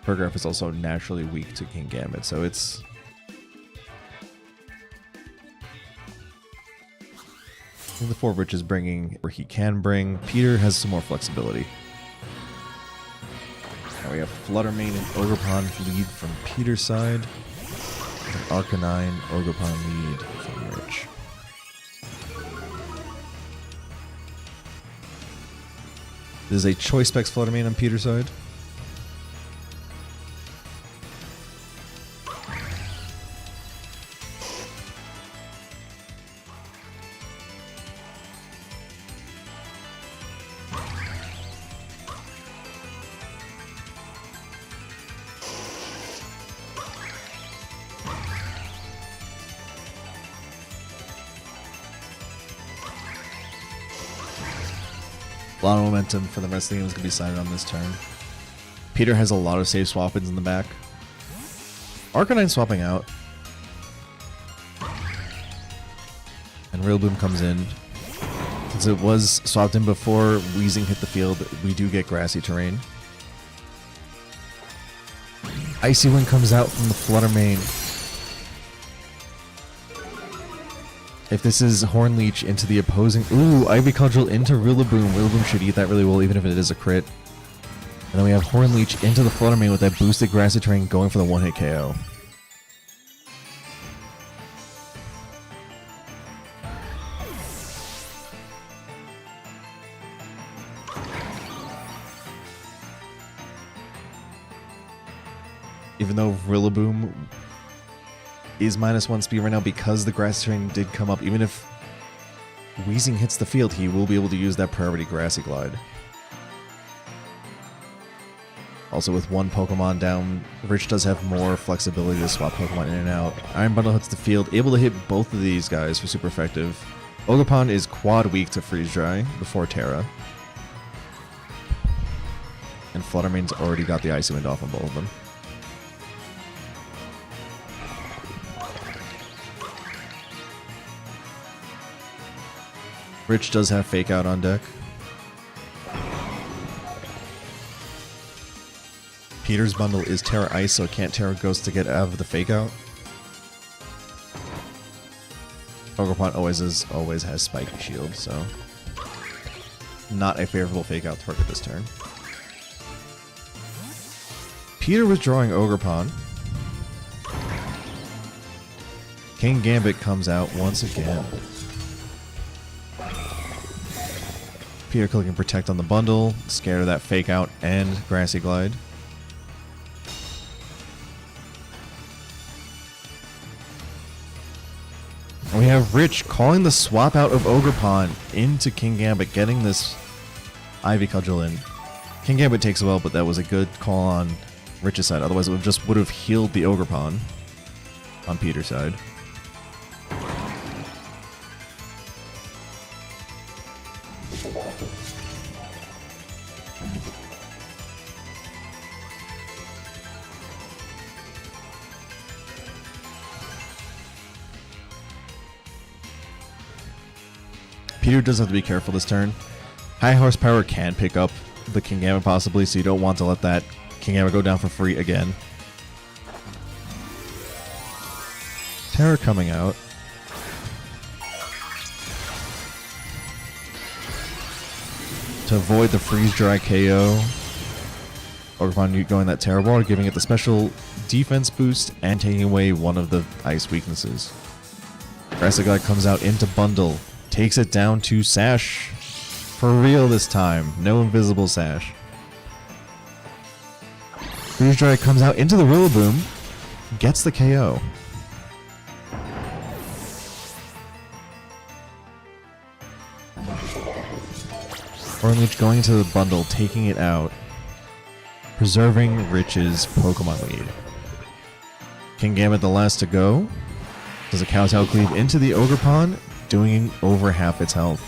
Paragraph is also naturally weak to King Gambit, so it's... The 4 Rich is bringing where he can bring. Peter has some more flexibility. Now we have Fluttermane and Ogerpon lead from Peter's side. And Arcanine, Ogerpon lead from Rich. This is a Choice Specs Fluttermane on Peter's side. A lot of momentum for the rest of the game is going to be decided on this turn. Peter has a lot of safe swap-ins in the back. Arcanine swapping out. And Rillaboom comes in. Since it was swapped in before Weezing hit the field, we do get grassy terrain. Icy Wind comes out from the Fluttermane. If this is Horn Leech into the opposing... Ooh, Ivy Cudgel into Rillaboom. Rillaboom should eat that really well, even if it is a crit. And then we have Horn Leech into the Fluttermane with that boosted Grassy Terrain going for the one-hit KO. Even though Rillaboom is -1 speed right now because the grassy terrain did come up. Even if Weezing hits the field, he will be able to use that priority Grassy Glide. Also, with one Pokemon down, Rich does have more flexibility to swap Pokemon in and out. Iron Bundle hits the field, able to hit both of these guys for super effective. Ogerpon is quad weak to Freeze Dry before Terra. And Fluttermane's already got the Icy Wind off on both of them. Rich does have Fake Out on deck. Peter's bundle is Terra Ice, so it can't Terra Ghost to get out of the Fake Out. Ogerpon always has Spiky Shield, so not a favorable Fake Out target this turn. Peter withdrawing Ogerpon. King Gambit comes out once again. Peter clicking Protect on the bundle, scared of that Fake Out and Grassy Glide. And we have Rich calling the swap out of Ogerpon into King Gambit, getting this Ivy Cudgel in. King Gambit takes a while, but that was a good call on Rich's side. Otherwise, it would have healed the Ogerpon on Peter's side. Peter does have to be careful this turn. High horsepower can pick up the King Gambit possibly, so you don't want to let that King Gambit go down for free again. Terra coming out. To avoid the Freeze Dry KO. Ogerpon going that Terra Ball, giving it the special defense boost and taking away one of the ice weaknesses. Grassy Glide comes out into bundle. Takes it down to Sash. For real this time. No invisible Sash. Freeze Dry comes out into the Rillaboom. Gets the KO. Horn Leech going into the bundle, taking it out. Preserving Rich's Pokemon lead. King Gambit the last to go. Does a Kowtow Cleave into the Ogerpon, doing over half its health.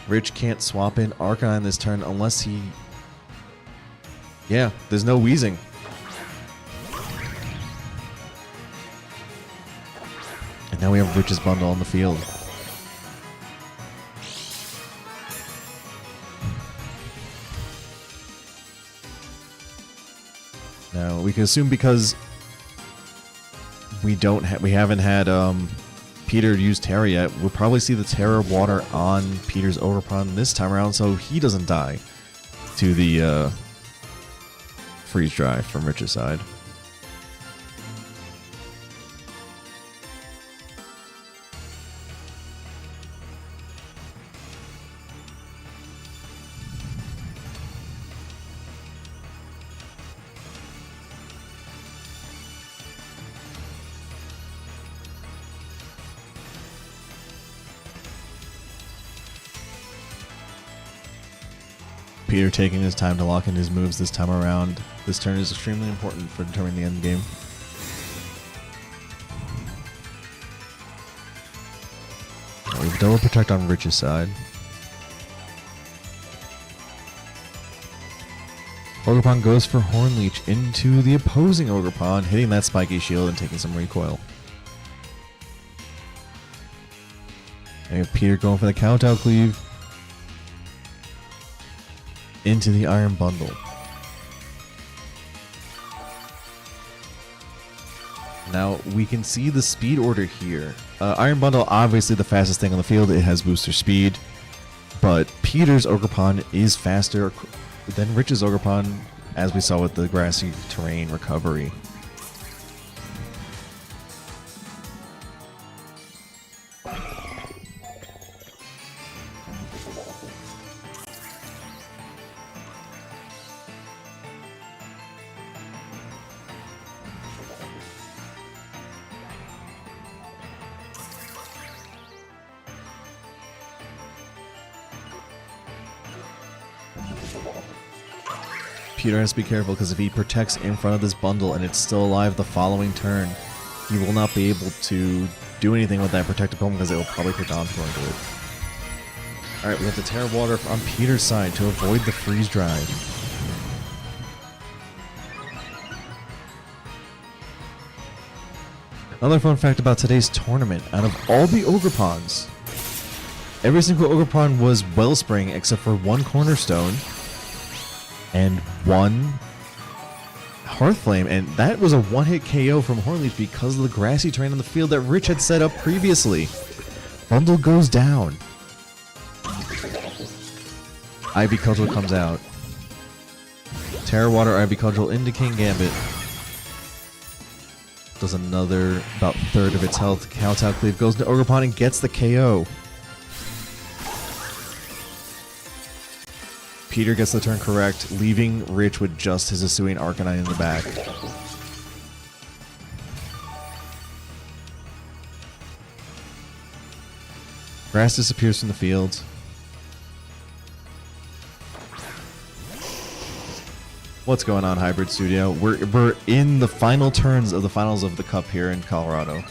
Rich can't swap in Arcanine this turn unless he... Yeah, there's no Weezing. And now we have Rich's bundle on the field. Now we can assume because we haven't had Peter use Terra yet, we'll probably see the Terra water on Peter's Ogerpon this time around, so he doesn't die to the freeze dry from Rich's side. Peter taking his time to lock in his moves this time around. This turn is extremely important for determining the end game. We have double protect on Rich's side. Ogerpon goes for Horn Leech into the opposing Ogerpon, hitting that spiky shield and taking some recoil. And we have Peter going for the count-out cleave into the Iron Bundle. Now we can see the speed order here. Iron Bundle, obviously the fastest thing on the field. It has booster speed, but Peter's Ogerpon is faster than Rich's Ogerpon, as we saw with the grassy terrain recovery. Peter has to be careful because if he protects in front of this bundle and it's still alive the following turn, he will not be able to do anything with that protected Pokemon because it will probably put Downpour into it. Alright, we have the Terra Water on Peter's side to avoid the freeze drive. Another fun fact about today's tournament, out of all the Ogerpons, every single Ogerpon was Wellspring except for one Cornerstone and one Hearthflame, and that was a one-hit KO from Hornleaf because of the grassy terrain on the field that Rich had set up previously. Bundle goes down. Ivy Cudgel comes out. Terra Water Ivy Cudgel into King Gambit. Does another about third of its health. Count-out cleave goes to Ogerpon and gets the KO. Peter gets the turn correct, leaving Rich with just his Hisuian Arcanine in the back. Grass disappears from the field. What's going on, Hybrid Studio? We're in the final turns of the finals of the Cup here in Colorado.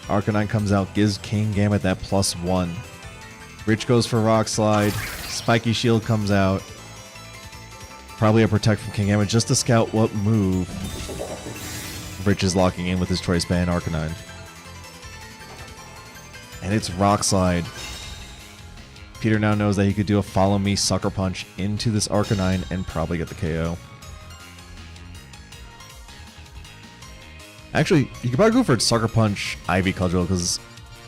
Arcanine comes out, gives King Gambit that +1. Rich goes for Rock Slide. Spiky Shield comes out. Probably a Protect from King Gambit just to scout what move Rich is locking in with his Choice Band Arcanine. And it's Rock Slide. Peter now knows that he could do a Follow Me Sucker Punch into this Arcanine and probably get the KO. Actually, you could probably go for Sucker Punch Ivy Cudgel because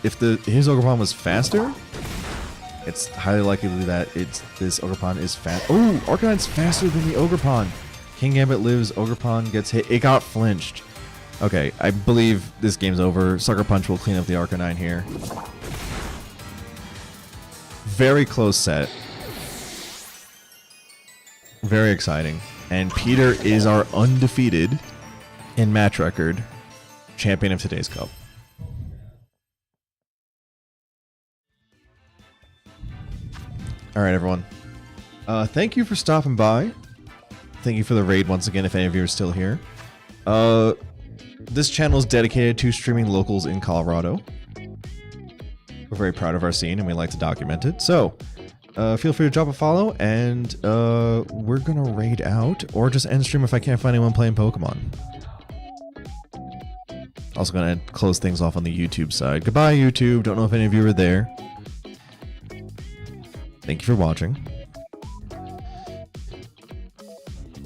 if his Ogerpon was faster, it's highly likely that this Ogerpon is fast. Oh, Arcanine's faster than the Ogerpon. King Gambit lives, Ogerpon gets hit. It got flinched. Okay, I believe this game's over. Sucker Punch will clean up the Arcanine here. Very close set. Very exciting. And Peter is our undefeated in match record champion of today's Cup. All right, everyone. Thank you for stopping by. Thank you for the raid once again, if any of you are still here. This channel is dedicated to streaming locals in Colorado. We're very proud of our scene, and we like to document it. So, feel free to drop a follow, and we're going to raid out, or just end stream if I can't find anyone playing Pokemon. Also going to close things off on the YouTube side. Goodbye, YouTube. Don't know if any of you are there. Thank you for watching.